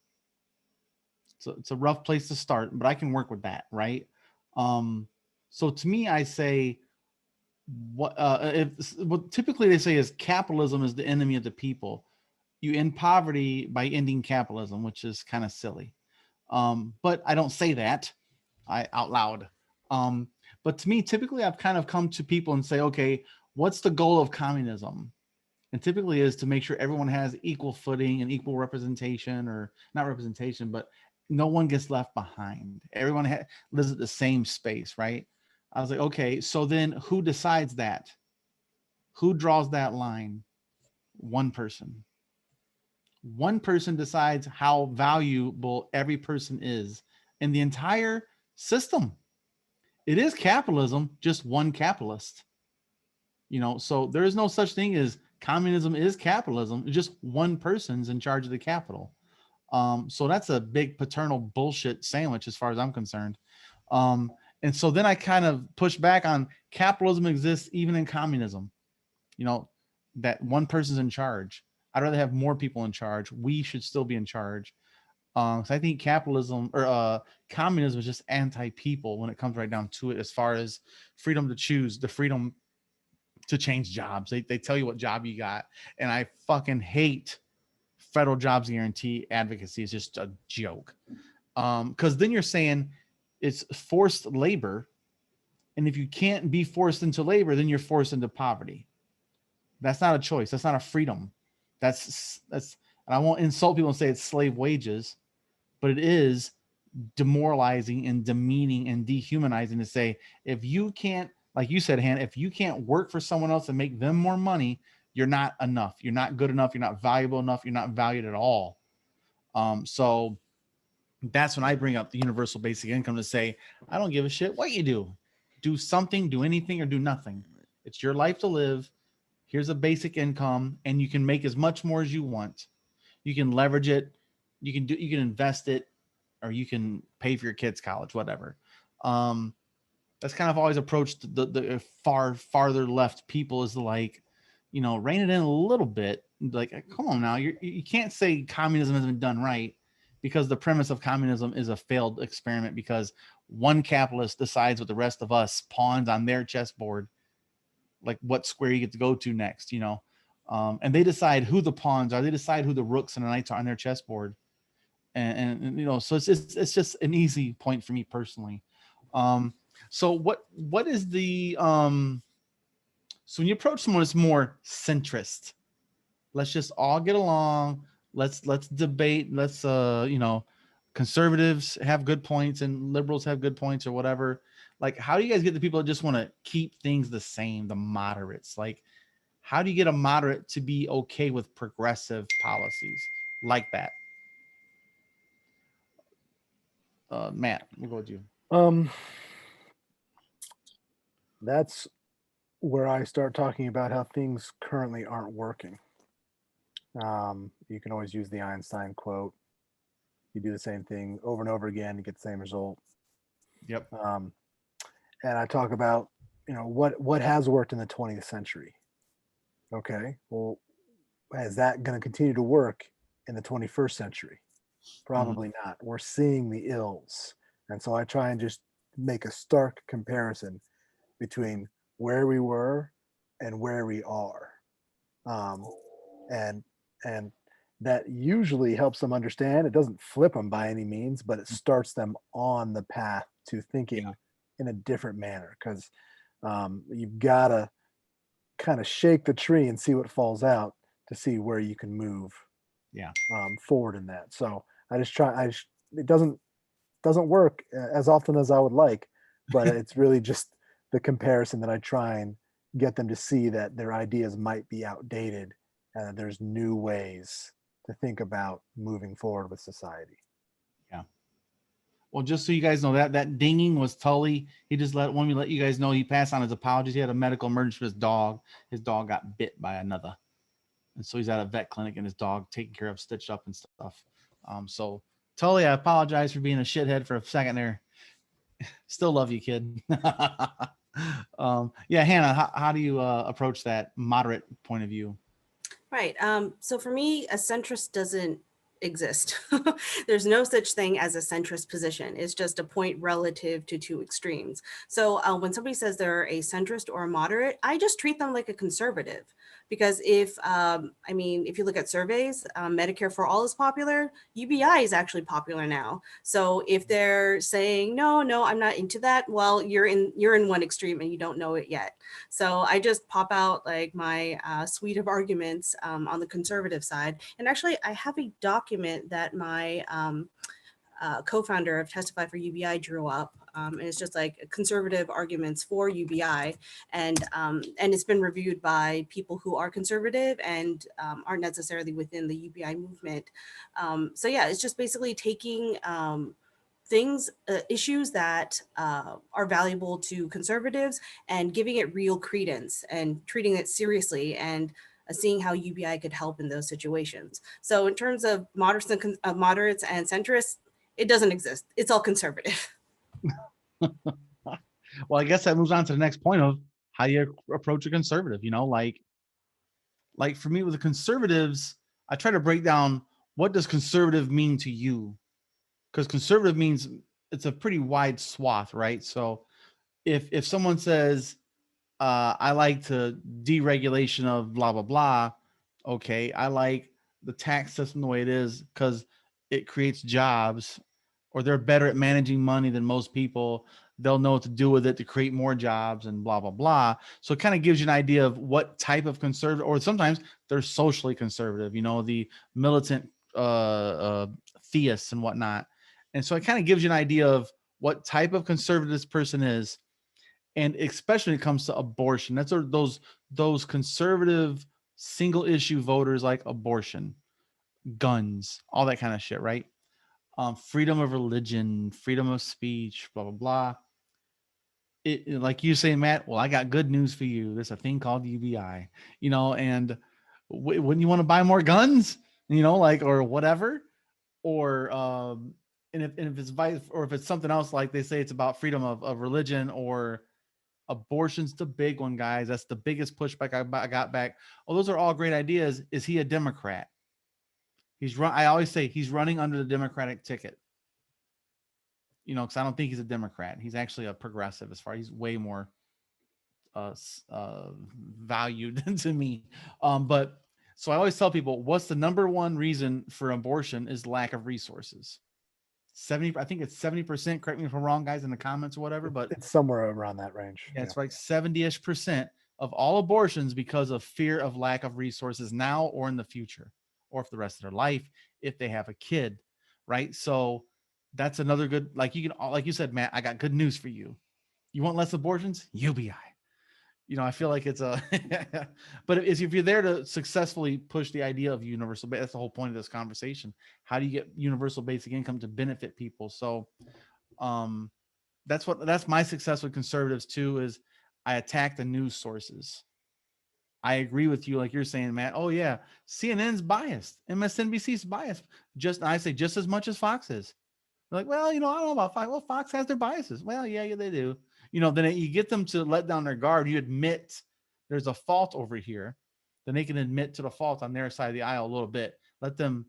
So it's a rough place to start, but I can work with that, right? So to me, I say what typically they say is capitalism is the enemy of the people. You end poverty by ending capitalism, which is kind of silly. But I don't say that out loud. But to me, typically I've kind of come to people and say, okay, what's the goal of communism? And typically is to make sure everyone has equal footing and equal representation, or not representation, but no one gets left behind. Everyone lives at the same space, right? I was like, okay, so then who decides that? Who draws that line? One person. One person decides how valuable every person is in the entire system. It is capitalism, just one capitalist. So there is no such thing as communism is capitalism. It's just one person's in charge of the capital. So that's a big paternal bullshit sandwich as far as I'm concerned. And so then I kind of push back on capitalism exists even in communism, that one person's in charge. I'd rather have more people in charge. We should still be in charge. So I think capitalism or communism is just anti-people when it comes right down to it, as far as freedom to choose, the freedom to change jobs. They tell you what job you got. And I fucking hate federal jobs guarantee advocacy. Is just a joke. Because then you're saying it's forced labor. And if you can't be forced into labor, then you're forced into poverty. That's not a choice. That's not a freedom. That's and I won't insult people and say it's slave wages, but it is demoralizing and demeaning and dehumanizing to say, if you can't, like you said, Han, if you can't work for someone else and make them more money, you're not enough. You're not good enough. You're not valuable enough. You're not valued at all. So that's when I bring up the universal basic income to say, I don't give a shit what you do. Do something, do anything, or do nothing. It's your life to live. Here's a basic income, and you can make as much more as you want. You can leverage it. You can invest it, or you can pay for your kids' college, whatever. That's kind of always approached the farther left people is like, rein it in a little bit. Like, come on now, you can't say communism has been done right, because the premise of communism is a failed experiment, because one capitalist decides what the rest of us pawns on their chessboard, like what square you get to go to next, and they decide who the pawns are. They decide who the rooks and the knights are on their chessboard. And so it's just an easy point for me personally. So what is the so when you approach someone that's more centrist, let's just all get along, let's debate, let's conservatives have good points and liberals have good points, or whatever. Like, how do you guys get the people that just want to keep things the same, the moderates? Like, how do you get a moderate to be okay with progressive policies like that? Matt, we'll go with you. That's where I start talking about how things currently aren't working. You can always use the Einstein quote. You do the same thing over and over again, you get the same result. Yep. And I talk about, what has worked in the 20th century. Okay, well, is that going to continue to work in the 21st century? Probably not. We're seeing the ills. And so I try and just make a stark comparison between where we were and where we are. Um, and and that usually helps them understand. It doesn't flip them by any means, but it starts them on the path to thinking in a different manner, because you've got to kind of shake the tree and see what falls out to see where you can move Yeah. forward in that. So I just try. It doesn't work as often as I would like, but it's really just the comparison that I try and get them to see that their ideas might be outdated and that there's new ways to think about moving forward with society. Yeah. Well, just so you guys know, that dinging was Tully. He just wanted me to let you guys know he passed on his apologies. He had a medical emergency with his dog. His dog got bit by another. And so he's at a vet clinic and his dog taken care of, stitched up and stuff. So Tully, I apologize for being a shithead for a second there. Still love you, kid. Yeah, Hannah, how do you approach that moderate point of view? Right. So for me, a centrist doesn't exist. There's no such thing as a centrist position. It's just a point relative to two extremes. So when somebody says they're a centrist or a moderate, I just treat them like a conservative. Because if you look at surveys, Medicare for All is popular. UBI is actually popular now. So if they're saying no, I'm not into that, well, you're in one extreme and you don't know it yet. So I just pop out like my suite of arguments on the conservative side. And actually, I have a document that my co-founder of Testify for UBI drew up. And it's just like conservative arguments for UBI, and it's been reviewed by people who are conservative and aren't necessarily within the UBI movement. So yeah, it's just basically taking issues that are valuable to conservatives and giving it real credence and treating it seriously and seeing how UBI could help in those situations. So in terms of moderates and centrists, it doesn't exist. It's all conservative. Well, I guess that moves on to the next point of how you approach a conservative. Like for me with the conservatives, I try to break down what does conservative mean to you, because conservative means it's a pretty wide swath, right? So if someone says I like to deregulation of blah blah blah, okay, I like the tax system the way it is because it creates jobs, or they're better at managing money than most people. They'll know what to do with it to create more jobs and blah blah blah. So it kind of gives you an idea of what type of conservative, or sometimes they're socially conservative. The militant theists and whatnot. And so it kind of gives you an idea of what type of conservative this person is, and especially when it comes to abortion. That's those conservative single issue voters, like abortion, guns, all that kind of shit, right? Freedom of religion, freedom of speech, blah blah blah. Like you say, Matt. Well, I got good news for you. There's a thing called UBI, and wouldn't you want to buy more guns? Or whatever, or and if it's vice, or if it's something else, like they say it's about freedom of religion, or abortion's the big one, guys. That's the biggest pushback I got back. Oh, those are all great ideas. Is he a Democrat? I always say he's running under the Democratic ticket. Because I don't think he's a Democrat. He's actually a progressive. He's way more valued to me. But so I always tell people, what's the number one reason for abortion is lack of resources. I think it's 70%. Correct me if I'm wrong, guys, in the comments or whatever. But it's somewhere around that range. Yeah, it's like 70-ish% of all abortions because of fear of lack of resources now or in the future, or for the rest of their life if they have a kid, right? So that's another good, like you said, Matt, I got good news for you. You want less abortions? UBI. I feel like it's a, but if you're there to successfully push the idea of universal, that's the whole point of this conversation. How do you get universal basic income to benefit people? So, that's my success with conservatives too, is I attack the news sources. I agree with you, like you're saying, Matt. Oh yeah, CNN's biased, MSNBC's biased. I say just as much as Fox is. They're like, well, I don't know about Fox. Well, Fox has their biases. Well, yeah, they do. Then you get them to let down their guard. You admit there's a fault over here. Then they can admit to the fault on their side of the aisle a little bit. Let them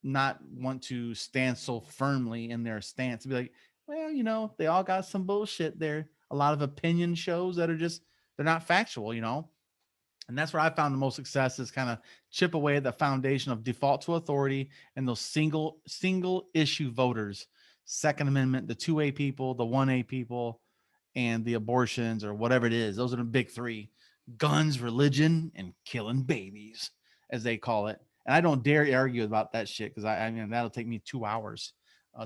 not want to stand so firmly in their stance. Be like, well, they all got some bullshit there. A lot of opinion shows that are just, they're not factual. And that's where I found the most success is kind of chip away at the foundation of default to authority and those single issue voters, Second Amendment, the 2A people, the 1A people, and the abortions or whatever it is. Those are the big three: guns, religion, and killing babies, as they call it. And I don't dare argue about that shit because I mean that'll take me 2 hours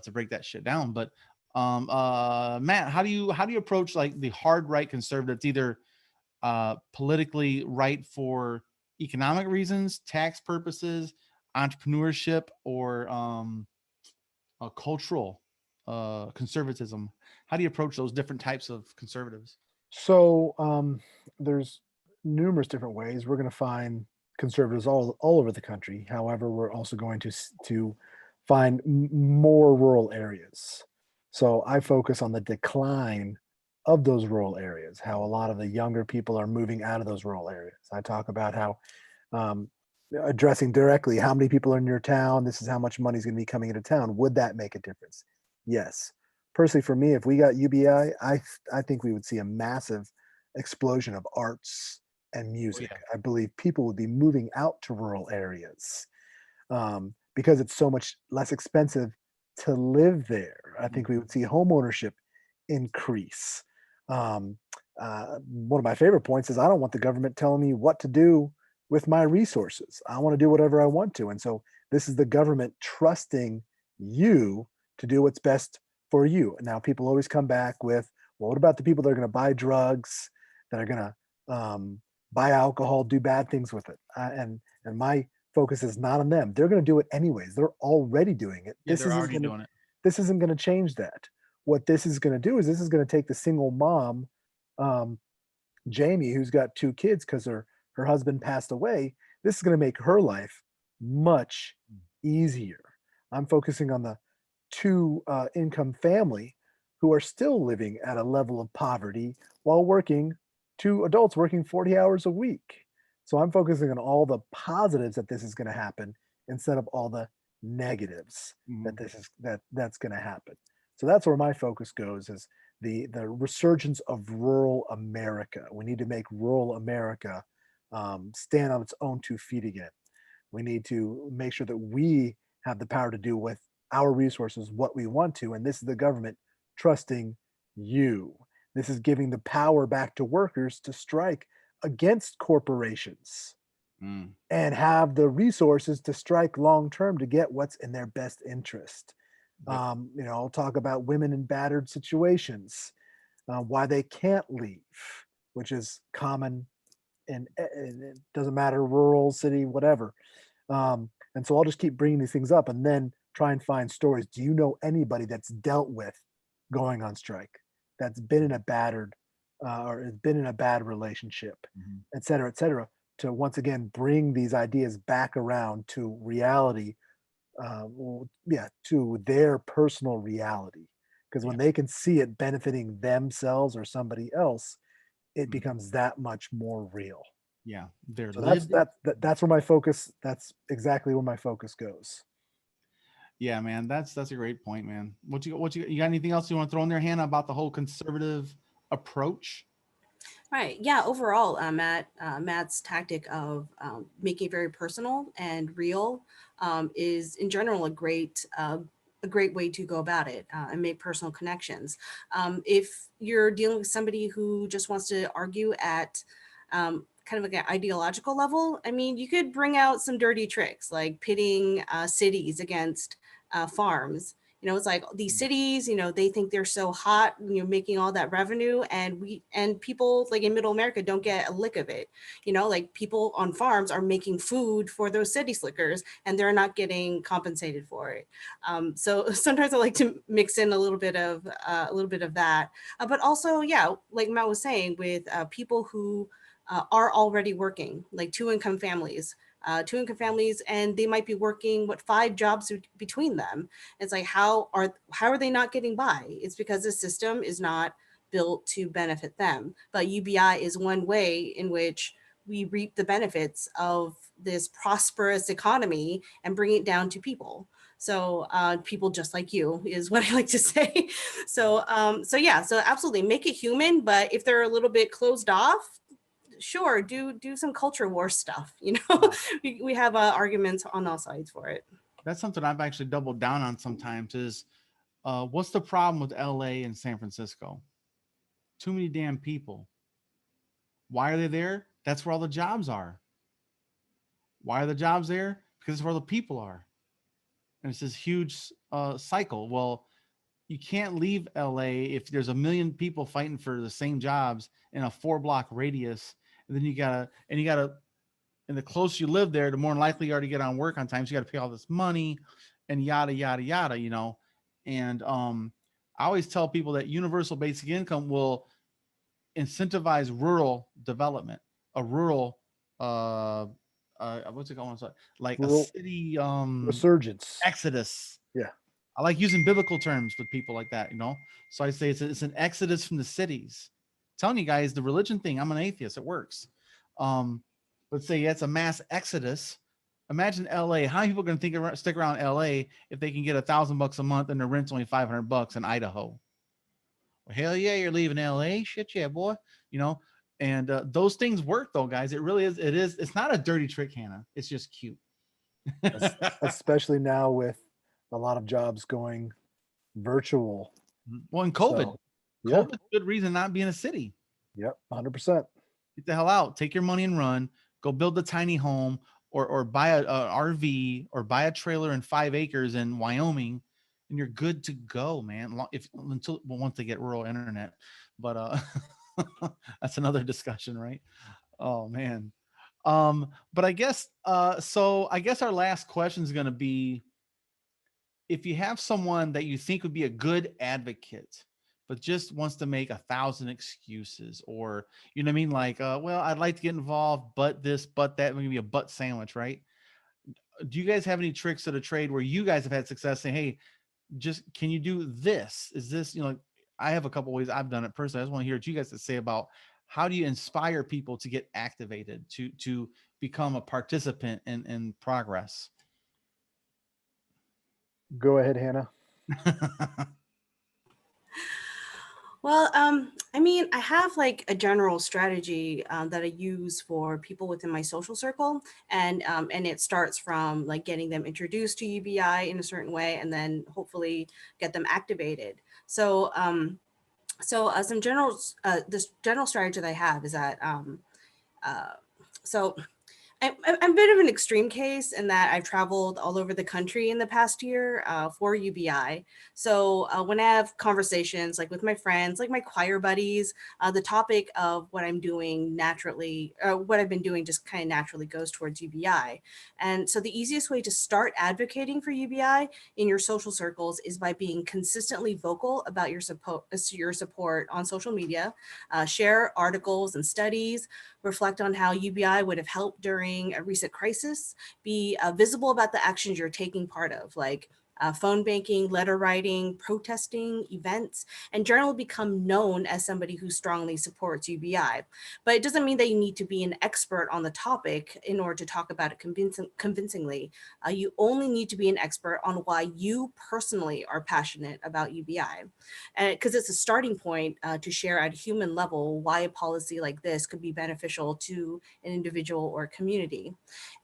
to break that shit down. But Matt, how do you approach like the hard right conservative? It's either politically right for economic reasons, tax purposes, entrepreneurship, or cultural conservatism. How do you approach those different types of conservatives? So there's numerous different ways. We're going to find conservatives all over the country. However, we're also going to find more rural areas. So I focus on the decline of those rural areas, how a lot of the younger people are moving out of those rural areas. I talk about how um, addressing directly how many people are in your town. This is how much money is going to be coming into town. Would that make a difference? Yes. Personally, for me, if we got UBI, I think we would see a massive explosion of arts and music. yeah. I believe people would be moving out to rural areas because it's so much less expensive to live there. I think we would see home ownership increase. One of my favorite points is I don't want the government telling me what to do with my resources. I want to do whatever I want to. And so this is the government trusting you to do what's best for you. Now, people always come back with, well, what about the people that are going to buy drugs, that are going to buy alcohol, do bad things with it? And my focus is not on them. They're going to do it anyways. They're already doing it. Yeah, they're already doing it. This isn't going to change that. What this is going to do is this is going to take the single mom, Jamie, who's got 2 kids because her husband passed away. This is going to make her life much easier. I'm focusing on the 2 income family who are still living at a level of poverty while working, 2 adults working 40 hours a week. So I'm focusing on all the positives that this is going to happen instead of all the negatives that's going to happen. So that's where my focus goes, is the resurgence of rural America. We need to make rural America stand on its own 2 feet again. We need to make sure that we have the power to do with our resources what we want to. And this is the government trusting you. This is giving the power back to workers to strike against corporations and have the resources to strike long term to get what's in their best interest. I'll talk about women in battered situations, why they can't leave, which is common and it doesn't matter, rural, city, whatever. And so I'll just keep bringing these things up and then try and find stories. Do you know anybody that's dealt with going on strike, that's been in a battered or has been in a bad relationship, et cetera, to once again bring these ideas back around to reality, to their personal reality. Because when they can see it benefiting themselves or somebody else, it becomes that much more real. Yeah, they're So that's where my focus. That's exactly where my focus goes. Yeah, man, that's a great point, man. You got anything else you want to throw in there, Hannah, about the whole conservative approach? Right. Yeah. Overall, Matt's tactic of making it very personal and real is, in general, a great way to go about it and make personal connections. If you're dealing with somebody who just wants to argue at kind of like an ideological level, I mean, you could bring out some dirty tricks like pitting cities against farms. It's like these cities, they think they're so hot, making all that revenue, and people like in middle America don't get a lick of it. Like people on farms are making food for those city slickers and they're not getting compensated for it. So sometimes I like to mix in a little bit of that, but also, yeah, like Matt was saying, with people who are already working, like two-income families. And they might be working 5 jobs between them. It's like, how are they not getting by? It's because the system is not built to benefit them. But UBI is one way in which we reap the benefits of this prosperous economy and bring it down to people. So people just like you is what I like to say. So so absolutely make it human. But if they're a little bit closed off, sure, do some culture war stuff. We have arguments on all sides for it. That's something I've actually doubled down on sometimes is what's the problem with LA and San Francisco? Too many damn people. Why are they there? That's where all the jobs are. Why are the jobs there? Because it's where the people are. And it's this huge cycle. Well, you can't leave LA if there's a million people fighting for the same jobs in a 4-block radius. And then you gotta, and the closer you live there, the more likely you are to get on work on time. So you got to pay all this money and yada, yada, yada, And I always tell people that universal basic income will incentivize rural development, a rural, what's it called? Like Rural a city resurgence. exodus. Yeah. I like using biblical terms with people like that, So I say it's an exodus from the cities. I'm telling you guys, the religion thing, I'm an atheist. It works. Let's say it's a mass exodus. Imagine LA. How many people are going to stick around LA if they can get $1,000 a month and their rent's only $500 in Idaho? Well, hell yeah, you're leaving LA. Shit yeah, boy. And those things work though, guys. It really is. It is. It's not a dirty trick, Hannah. It's just cute. Especially now with a lot of jobs going virtual. Well, in COVID, So, yeah. COVID's a good reason not be in a city. Yep. 100%. Get the hell out. Take your money and run. Go build a tiny home or buy a RV or buy a trailer in 5 acres in Wyoming, and you're good to go, man. Once they get rural internet, but that's another discussion, right? Oh man. But I guess so I guess our last question is going to be, if you have someone that you think would be a good advocate, but just wants to make 1,000 excuses, or you know what I mean, like, well, I'd like to get involved, but this, but that, maybe a but sandwich, right? Do you guys have any tricks of the trade where you guys have had success saying, hey, just can you do this? Is this, I have a couple ways I've done it personally. I just want to hear what you guys say about how do you inspire people to get activated, to become a participant in progress. Go ahead, Hannah. Well, I mean, I have like a general strategy that I use for people within my social circle, and it starts from like getting them introduced to UBI in a certain way, and then hopefully get them activated. So, some general this general strategy that I have is that so I'm a bit of an extreme case in that I've traveled all over the country in the past year for UBI. So when I have conversations like with my friends, like my choir buddies, the topic of what I'm doing naturally, what I've been doing just kind of naturally goes towards UBI. And so the easiest way to start advocating for UBI in your social circles is by being consistently vocal about your support on social media, share articles and studies, reflect on how UBI would have helped during a recent crisis, be visible about the actions you're taking part of, like phone banking, letter writing, protesting, events, and generally become known as somebody who strongly supports UBI. But it doesn't mean that you need to be an expert on the topic in order to talk about it convincingly. You only need to be an expert on why you personally are passionate about UBI. And because it's a starting point to share at a human level why a policy like this could be beneficial to an individual or community.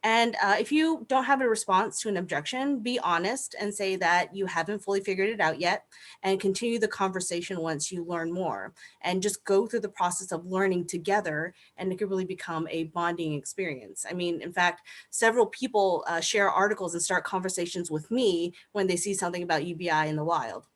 And if you don't have a response to an objection, be honest and say that you haven't fully figured it out yet, and continue the conversation once you learn more, and just go through the process of learning together, and it could really become a bonding experience. I mean, in fact, several people share articles and start conversations with me when they see something about UBI in the wild.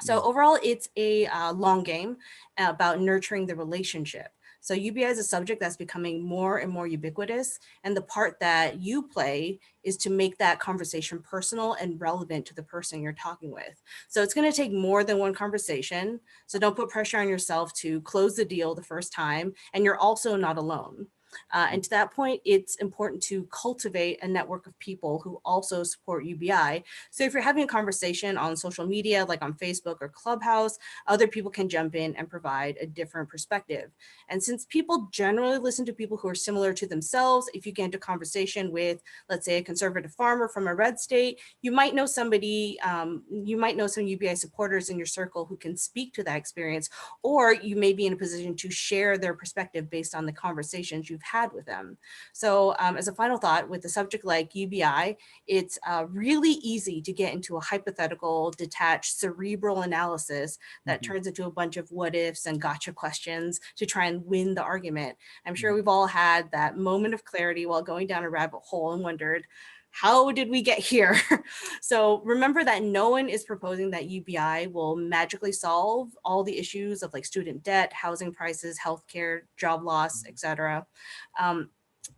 So overall, it's a long game about nurturing the relationship. So UBI is a subject that's becoming more and more ubiquitous. And the part that you play is to make that conversation personal and relevant to the person you're talking with. So it's going to take more than one conversation. So don't put pressure on yourself to close the deal the first time. And you're also not alone. And to that point, it's important to cultivate a network of people who also support UBI. So if you're having a conversation on social media, like on Facebook or Clubhouse, other people can jump in and provide a different perspective. And since people generally listen to people who are similar to themselves, if you get into conversation with, let's say, a conservative farmer from a red state, you might know somebody, you might know some UBI supporters in your circle who can speak to that experience, or you may be in a position to share their perspective based on the conversations you've had with them. So as a final thought, with a subject like UBI, it's really easy to get into a hypothetical, detached, cerebral analysis that turns into a bunch of what ifs and gotcha questions to try and win the argument. I'm sure we've all had that moment of clarity while going down a rabbit hole and wondered, how did we get here? So remember that no one is proposing that UBI will magically solve all the issues of like student debt, housing prices, healthcare, job loss, etc.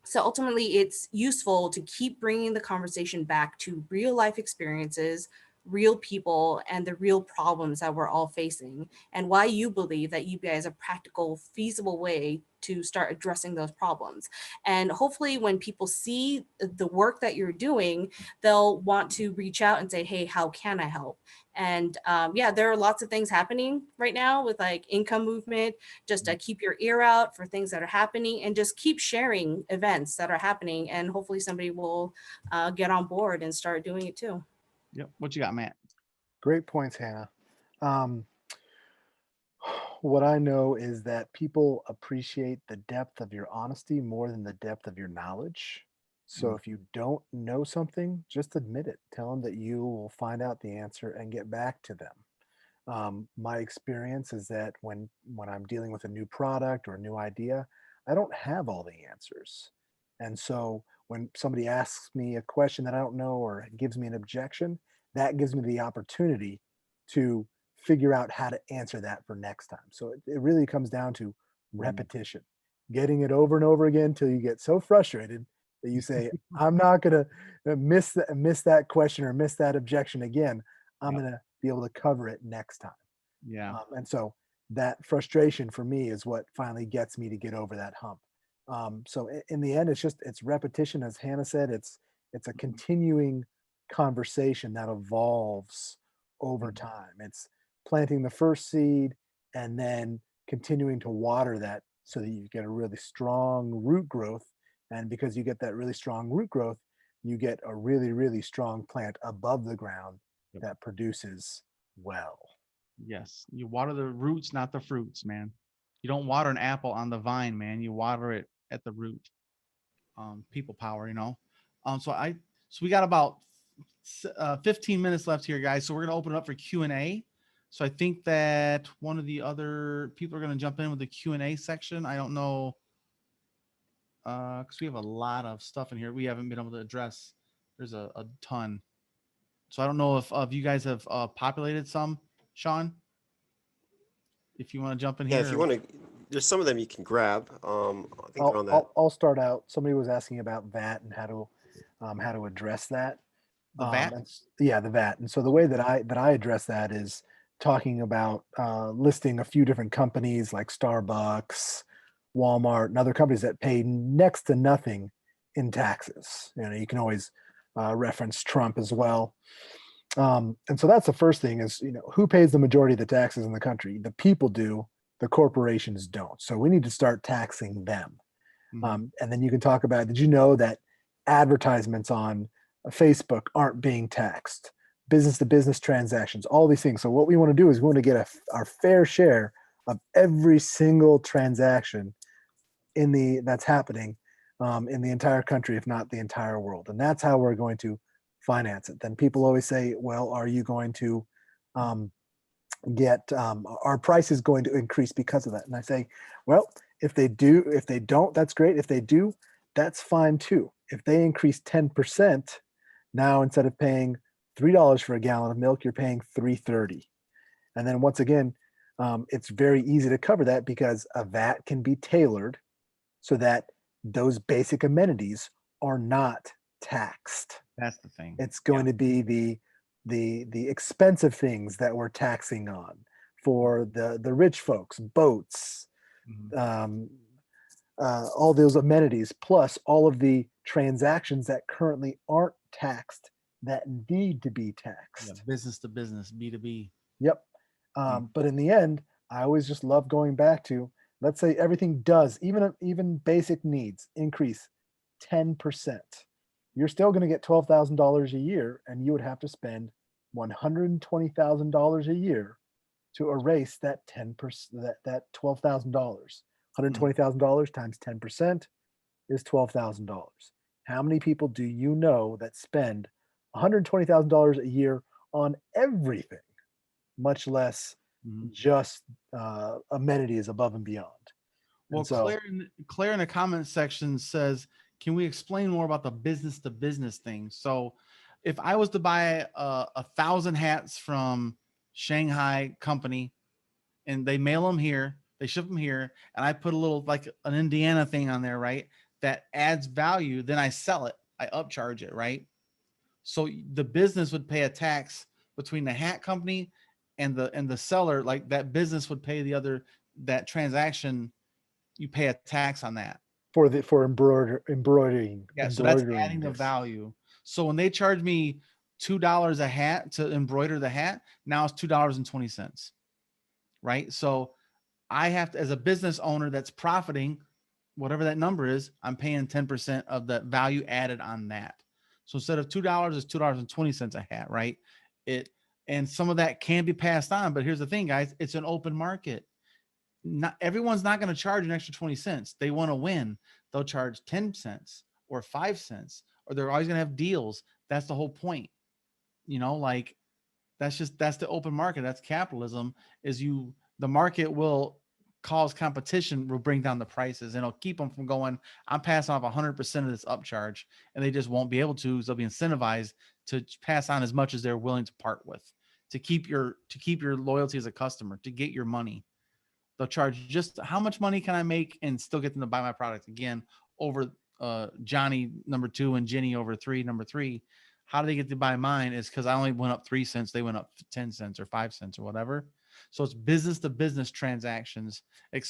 So ultimately, it's useful to keep bringing the conversation back to real life experiences, real people, and the real problems that we're all facing, and why you believe that UBI is a practical, feasible way to start addressing those problems. And hopefully when people see the work that you're doing, they'll want to reach out and say, hey, how can I help? And yeah, there are lots of things happening right now with like income movement. Just keep your ear out for things that are happening and just keep sharing events that are happening. And hopefully somebody will get on board and start doing it too. Yep. What you got, Matt? Great points, Hannah. What I know is that people appreciate the depth of your honesty more than the depth of your knowledge. So if you don't know something, just admit it. Tell them that you will find out the answer and get back to them. My experience is that when I'm dealing with a new product or a new idea, I don't have all the answers. And so when somebody asks me a question that I don't know or gives me an objection, that gives me the opportunity to figure out how to answer that for next time. So it really comes down to repetition, getting it over and over again until you get so frustrated that you say, I'm not going to miss that question or miss that objection again. I'm going to be able to cover it next time. Yeah. And so that frustration for me is what finally gets me to get over that hump. So in the end, it's repetition. As Hannah said, it's a continuing conversation that evolves over time. It's planting the first seed and then continuing to water that so that you get a really strong root growth. And because you get that really strong root growth, you get a really, really strong plant above the ground that produces well. Yes. You water the roots, not the fruits, man. You don't water an apple on the vine, man. You water it at the root. People power, you know. So we got about 15 minutes left here, guys. So we're gonna open it up for Q&A. So I think that one of the other people are gonna jump in with the Q&A section. I don't know, because we have a lot of stuff in here we haven't been able to address. There's a ton. So I don't know if you guys have populated some, Sean. If you want to jump in Yeah, here. if you want to, there's some of them you can grab. I think they're on that. I'll start out. Somebody was asking about VAT and how to address that. The VAT? The VAT. And so the way that I address that is talking about listing a few different companies like Starbucks, Walmart, and other companies that pay next to nothing in taxes. You know, you can always reference Trump as well. And so that's the first thing is, you know, who pays the majority of the taxes in the country? The people do, the corporations don't. So we need to start taxing them. And then you can talk about, did you know that advertisements on Facebook aren't being taxed? Business to business transactions, all these things. So what we want to do is we want to get our fair share of every single transaction that's happening in the entire country, if not the entire world. And that's how we're going to finance it. Then people always say, well, are you going to get our price is going to increase because of that? And I say, well, if they don't, that's great. If they do, that's fine too. If they increase 10%, now instead of paying $3 for a gallon of milk, you're paying $3.30. And then once again, it's very easy to cover that because a VAT can be tailored so that those basic amenities are not taxed. That's the thing. It's going to be the expensive things that we're taxing on for the rich folks, boats, Mhm. all those amenities, plus all of the transactions that currently aren't taxed that need to be Yeah, taxed. business to business, B2B. Yep. But in the end, I always just love going back to, let's say everything does, even basic needs increase 10%. You're still going to get $12,000 a year, and you would have to spend $120,000 a year to erase that 10%, that $12,000. $120,000 times 10% is $12,000. How many people do you know that spend $120,000 a year on everything, much less Mhm. just amenities above and beyond? Well, And so, Claire in the comment section says, "Can we explain more about the business to business thing?" So, if I was to buy 1,000 hats from Shanghai company and they mail them here, they ship them here, and I put a little like an Indiana thing on there, right? That adds value. Then I sell it. I upcharge it, right? So the business would pay a tax between the hat company and the seller. Like that business would pay the other that transaction. You pay a tax on that. for embroidering Yeah, so that's embroidering adding the this. value. So when they charge me $2 a hat to embroider the hat, now it's $2.20, right? So I have to, as a business owner that's profiting, whatever that number is, I'm paying 10% of the value added on that. So instead of $2, it's $2.20 a hat, right? It and some of that can be passed on, but here's the thing, guys, it's an open market. Not everyone's not going to charge an extra 20 cents. They want to win. They'll charge 10 cents or 5 cents, or they're always going to have deals. That's the whole point. Like that's the open market. That's capitalism. The market will cause competition, will bring down the prices, and it'll keep them from going, I'm passing off 100% of this upcharge, and they just won't be able to, because they'll be incentivized to pass on as much as they're willing to part with, to keep your loyalty as a customer, to get your money. They'll charge just how much money can I make and still get them to buy my product again over Johnny number 2 and Jenny over 3 number 3. How do they get to buy mine? Is because I only went up 3 cents, they went up 10 cents or 5 cents or whatever. So it's business to business transactions.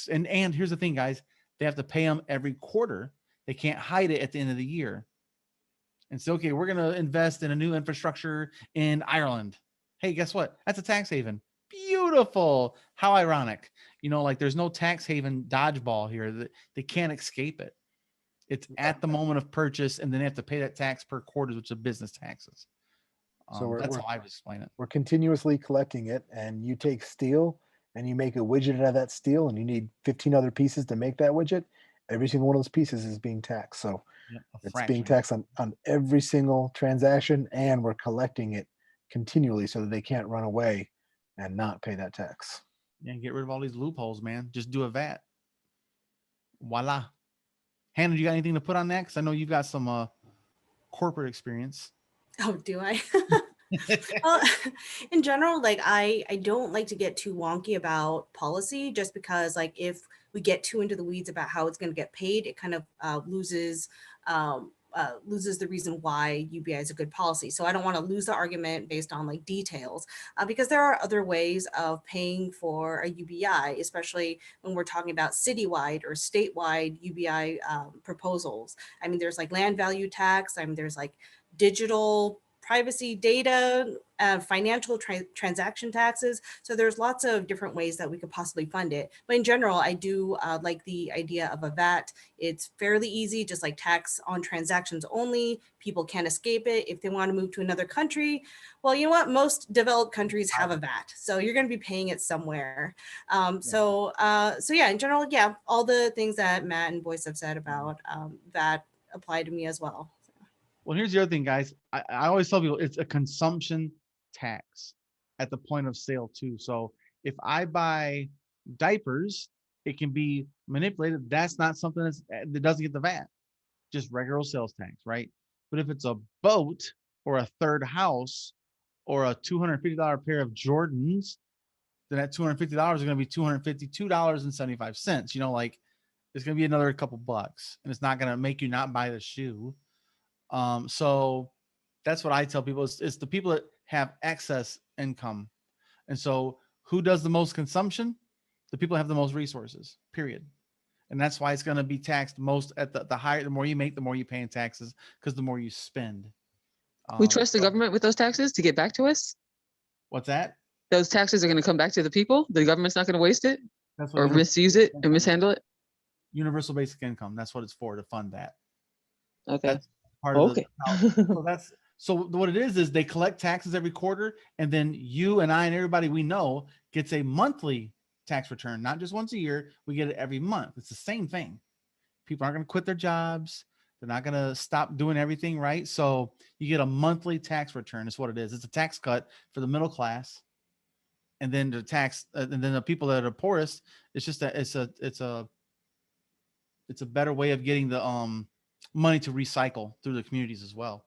And here's the thing, guys, they have to pay them every quarter. They can't hide it at the end of the year and say, okay, we're going to invest in a new infrastructure in Ireland. Hey, guess what? That's a tax haven. Beautiful. How ironic. Like there's no tax haven dodgeball here. They can't escape it. It's at the moment of purchase, and then they have to pay that tax per quarter, which is business taxes. So That's how I would explain it. we're continuously collecting it, and you take steel and you make a widget out of that steel, and you need 15 other pieces to make that widget. Every single one of those pieces is being taxed. So Yeah, a it's being fraction. taxed on every single transaction, and we're collecting it continually so that they can't run away and not pay that tax. Yeah, get rid of all these loopholes, man. Just do a VAT. Voila. Hannah, you got anything to put on that? Because I know you've got some corporate experience. Oh, do I? Well, in general, like I don't like to get too wonky about policy, just because like if we get too into the weeds about how it's going to get paid, it kind of loses the reason why UBI is a good policy. So I don't want to lose the argument based on like details, because there are other ways of paying for a UBI, especially when we're talking about citywide or statewide UBI proposals. I mean, there's like land value tax. I mean, there's like digital privacy data, financial transaction taxes. So there's lots of different ways that we could possibly fund it. But in general, I do like the idea of a VAT. It's fairly easy, just like tax on transactions only. People can't escape it. If they want to move to another country, well, you know what? Most developed countries have a VAT. So you're going to be paying it somewhere. So yeah, in general, yeah, all the things that Matt and Boyce have said about VAT apply to me as well. Well, here's the other thing, guys. I always tell people it's a consumption tax at the point of sale too. So if I buy diapers, it can be manipulated. That's not something that doesn't get the VAT, just regular sales tax, right? But if it's a boat or a third house or a $250 pair of Jordans, then that $250 is going to be $252.75. Like it's going to be another couple bucks, and it's not going to make you not buy the shoe. So that's what I tell people is the people that have excess income. And so who does the most consumption? The people that have the most resources, period. And that's why it's going to be taxed most at the higher, the more you make, the more you pay in taxes, because the more you spend. We trust the government with those taxes to get back to us. What's that? Those taxes are going to come back to the people. The government's not going to waste it That's or misuse it and mishandle it. Universal basic income. That's what it's for, to fund that. Okay. That's part of Okay. So what it is they collect taxes every quarter, and then you and I and everybody we know gets a monthly tax return, not just once a year. We get it every month. It's the same thing. People aren't going to quit their jobs. They're not going to stop doing everything, right? So you get a monthly tax return. Is what it is. It's a tax cut for the middle class, and then the tax, and then the people that are poorest. It's just that it's a better way of getting the money to recycle through the communities as well.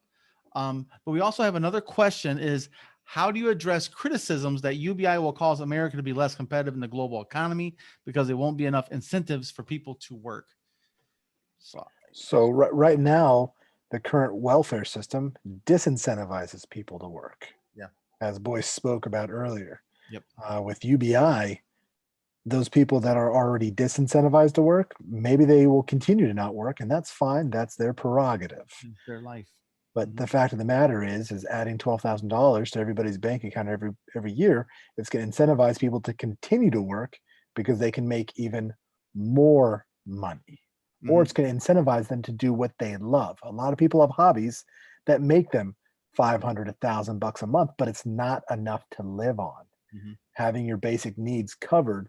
But we also have another question: is how do you address criticisms that UBI will cause America to be less competitive in the global economy because there won't be enough incentives for people to work? So right now, the current welfare system disincentivizes people to work. Yeah. As Boyce spoke about earlier. Yep. With UBI, those people that are already disincentivized to work, maybe they will continue to not work, and that's fine. That's their prerogative. It's their life. But the fact of the matter is adding $12,000 to everybody's bank account every year, it's going to incentivize people to continue to work because they can make even more money. Or it's going to incentivize them to do what they love. A lot of people have hobbies that make them $500, $1,000 a month, but it's not enough to live on. Having your basic needs covered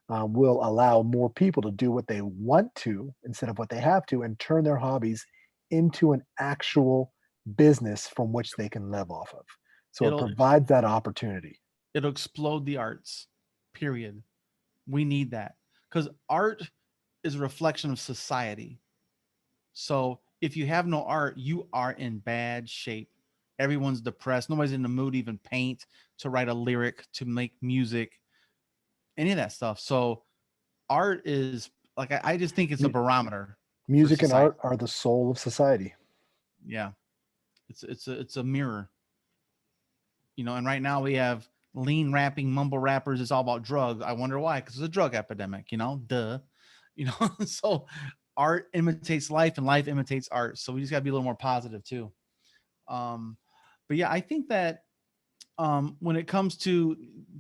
will allow more people to do what they want to instead of what they have to, and turn their hobbies into an actual business from which they can live off of. So it provides that opportunity. It'll explode the arts, period. We need that because art is a reflection of society. So if you have no art, you are in bad shape. Everyone's depressed. Nobody's in the mood to even paint, to write a lyric, to make music, any of that stuff. So art is like, I just think it's a barometer. Music and art are the soul of society. Yeah. It's a mirror, and right now we have lean rapping, mumble rappers. It's all about drugs. I wonder why, because it's a drug epidemic, duh. So art imitates life and life imitates art. So we just gotta be a little more positive too. But yeah, I think that when it comes to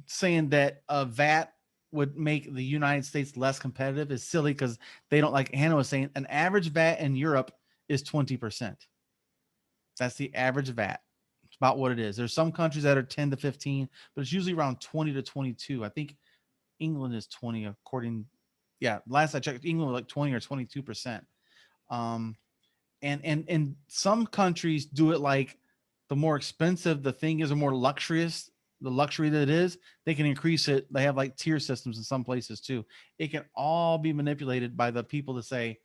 saying that a VAT would make the United States less competitive is silly, because they don't, like Hannah was saying, an average VAT in Europe is 20%. That's the average VAT. It's about what it is. There's some countries that are 10 to 15, but it's usually around 20 to 22. I think England is 20 according. Yeah. Last I checked, England was like 20 or 22%. And some countries do it like the more expensive the thing is, or more luxurious, the luxury that it is, they can increase it. They have like tier systems in some places too. It can all be manipulated by the people to say,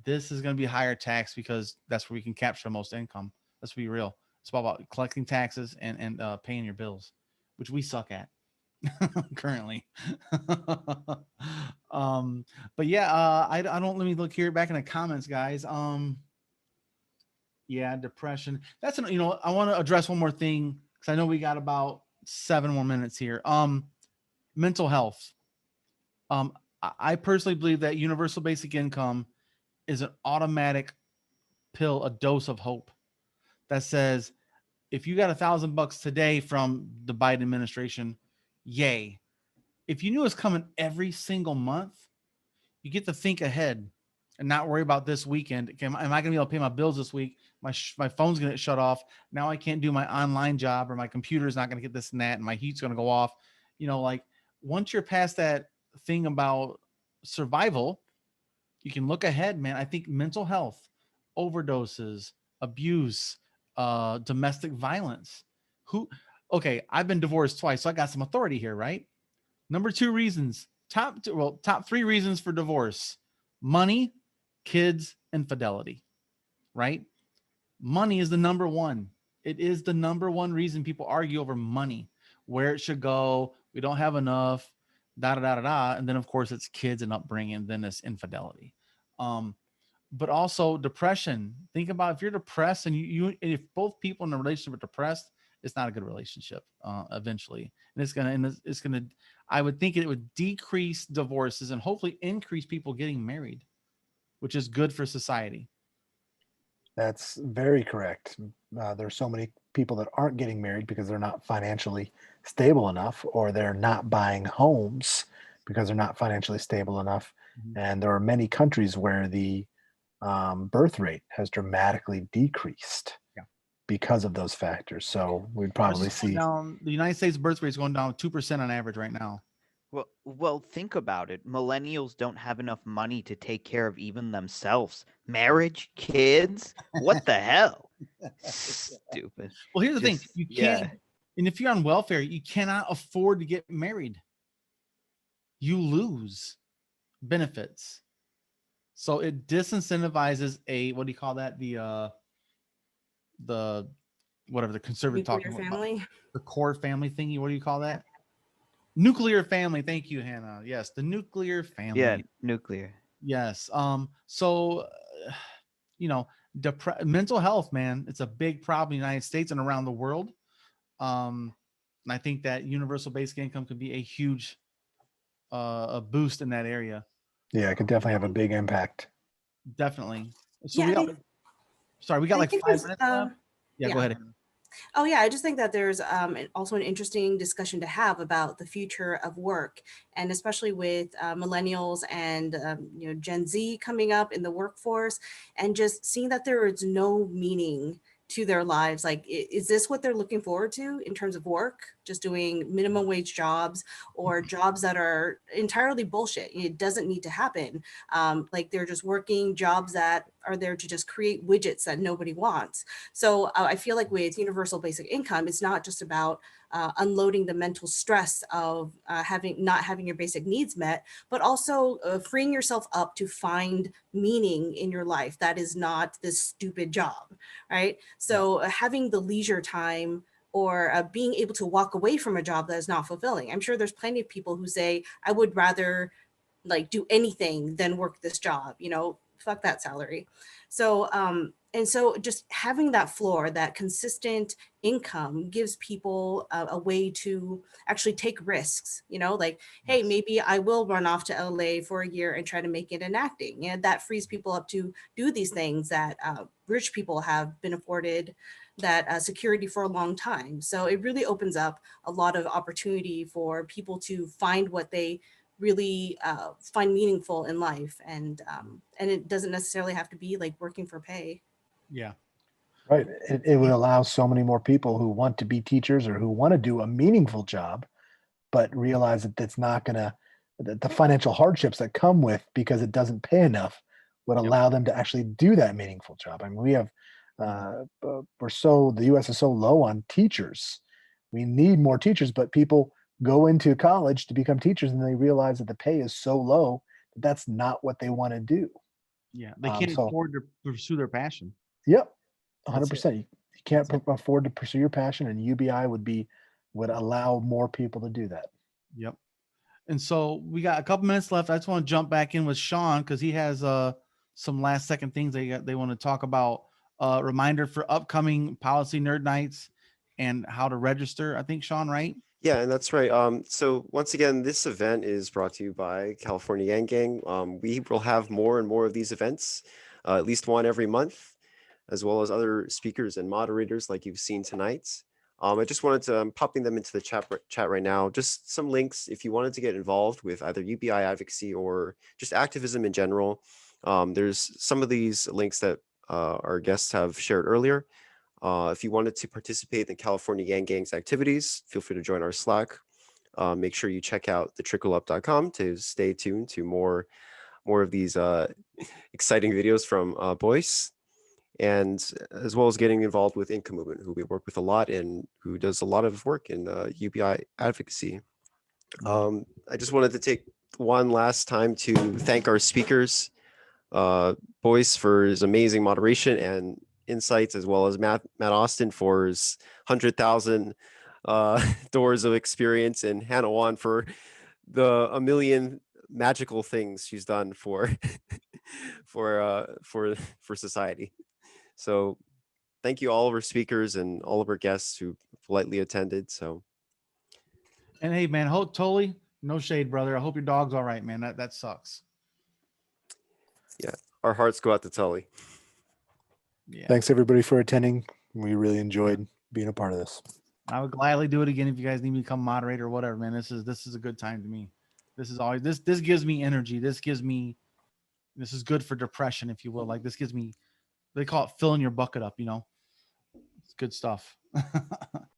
this is going to be higher tax because that's where we can capture the most income. Let's be real. It's all about collecting taxes and paying your bills, which we suck at currently. But yeah, I don't, let me look here back in the comments, guys. Yeah, depression. That's I want to address one more thing because I know we got about 7 more minutes here. Mental health. I personally believe that universal basic income is an automatic pill, a dose of hope that says, if you got $1,000 today from the Biden administration, yay. If you knew it's coming every single month, you get to think ahead and not worry about this weekend. Am I going to be able to pay my bills this week? My phone's going to get shut off. Now I can't do my online job, or my computer's not going to get this and that, and my heat's going to go off. Like once you're past that thing about survival, you can look ahead, man. I think mental health, overdoses, abuse, domestic violence. Okay, I've been divorced twice, so I got some authority here, right? Number 2 reasons, top 3 reasons for divorce: money, kids, infidelity, right? Money is the number one. It is the number one reason people argue over money, where it should go. We don't have enough, da da da da da. And then of course it's kids and upbringing, then it's infidelity. But also depression. Think about if you're depressed and if both people in a relationship are depressed, it's not a good relationship eventually. And it's gonna, I would think it would decrease divorces and hopefully increase people getting married, which is good for society. That's very correct. There's so many people that aren't getting married because they're not financially stable enough, or they're not buying homes because they're not financially stable enough. Mhm. And there are many countries where the birth rate has dramatically decreased Yeah. because of those factors. So we'd probably see. Down, the United States birth rate is going down 2% on average right now. Well, think about it. Millennials don't have enough money to take care of even themselves. Marriage, kids, what the hell? Stupid. Well, here's the thing. Just- You yeah. can't, and if you're on welfare, you cannot afford to get married. You lose benefits. So it disincentivizes what do you call that? The whatever the conservative Nuclear talking about, family. the core family thingy. What do you call that? Nuclear family. Thank you, Hannah. Yes, the nuclear family. Yeah, nuclear. Yes. So, you know, mental health, man, it's a big problem in the United States and around the world. And I think that universal basic income could be a huge a boost in that area. Yeah, it could definitely have a big impact. Definitely. So Yeah, we got I like think 5 minutes left. Yeah, yeah. go ahead. Hannah. Oh yeah, I just think that there's also an interesting discussion to have about the future of work, and especially with millennials and Gen Z coming up in the workforce, and just seeing that there is no meaning to their lives. Like, is this what they're looking forward to in terms of work? Just doing minimum wage jobs or jobs that are entirely bullshit. It doesn't need to happen. Like they're just working jobs that are there to just create widgets that nobody wants. So I feel like with universal basic income, it's not just about unloading the mental stress of not having your basic needs met, but also freeing yourself up to find meaning in your life that is not this stupid job, right? So having the leisure time or being able to walk away from a job that is not fulfilling. I'm sure there's plenty of people who say, I would rather like do anything than work this job, fuck that salary. So and so just having that floor, that consistent income gives people a way to actually take risks, like, hey, maybe I will run off to LA for a year and try to make it in acting. And that frees people up to do these things that rich people have been afforded that security for a long time. So it really opens up a lot of opportunity for people to find what they really find meaningful in life, and it doesn't necessarily have to be like working for pay. Yeah. Right. It would allow so many more people who want to be teachers or who want to do a meaningful job, but realize that that's not going to, the financial hardships that come with because it doesn't pay enough would allow them to actually do that meaningful job. I mean, we have, the U.S. is so low on teachers. We need more teachers, but people go into college to become teachers and they realize that the pay is so low that that's not what they want to do. Yeah. They can't afford to pursue their passion. Yep. That's 100%. You can't afford to pursue your passion, and UBI would allow more people to do that. Yep. And so we got a couple minutes left. I just want to jump back in with Sean because he has some last second things they want to talk about. Reminder for upcoming policy nerd nights and how to register. I think Sean, right? Yeah, and that's right. So once again, this event is brought to you by California Yang Gang. We will have more and more of these events, at least one every month, as well as other speakers and moderators like you've seen tonight. I just wanted to, I'm popping them into the chat right now. Just some links if you wanted to get involved with either UBI advocacy or just activism in general. There's some of these links that our guests have shared earlier. If you wanted to participate in the California Yang Gang's activities, feel free to join our Slack. Make sure you check out thetrickle-up.com to stay tuned to more of these exciting videos from Boyce, and as well as getting involved with Income Movement, who we work with a lot and who does a lot of work in UBI advocacy. I just wanted to take one last time to thank our speakers, Boyce for his amazing moderation and insights, as well as Matt Austin for his 100,000 doors of experience, and Hannah Wan for a million magical things she's done for for society. So thank you all of our speakers and all of our guests who politely attended. So And hey, man, totally no shade, brother. I hope your dog's all right, man. That sucks. yeah, our hearts go out to Tully. Yeah. Thanks everybody for attending. We really enjoyed being a part of this. I would gladly do it again if you guys need me to become moderator or whatever, man. This is a good time to me. This is always this gives me energy. This is good for depression, if you will. Like this gives me, they call it filling your bucket up, you know. It's good stuff.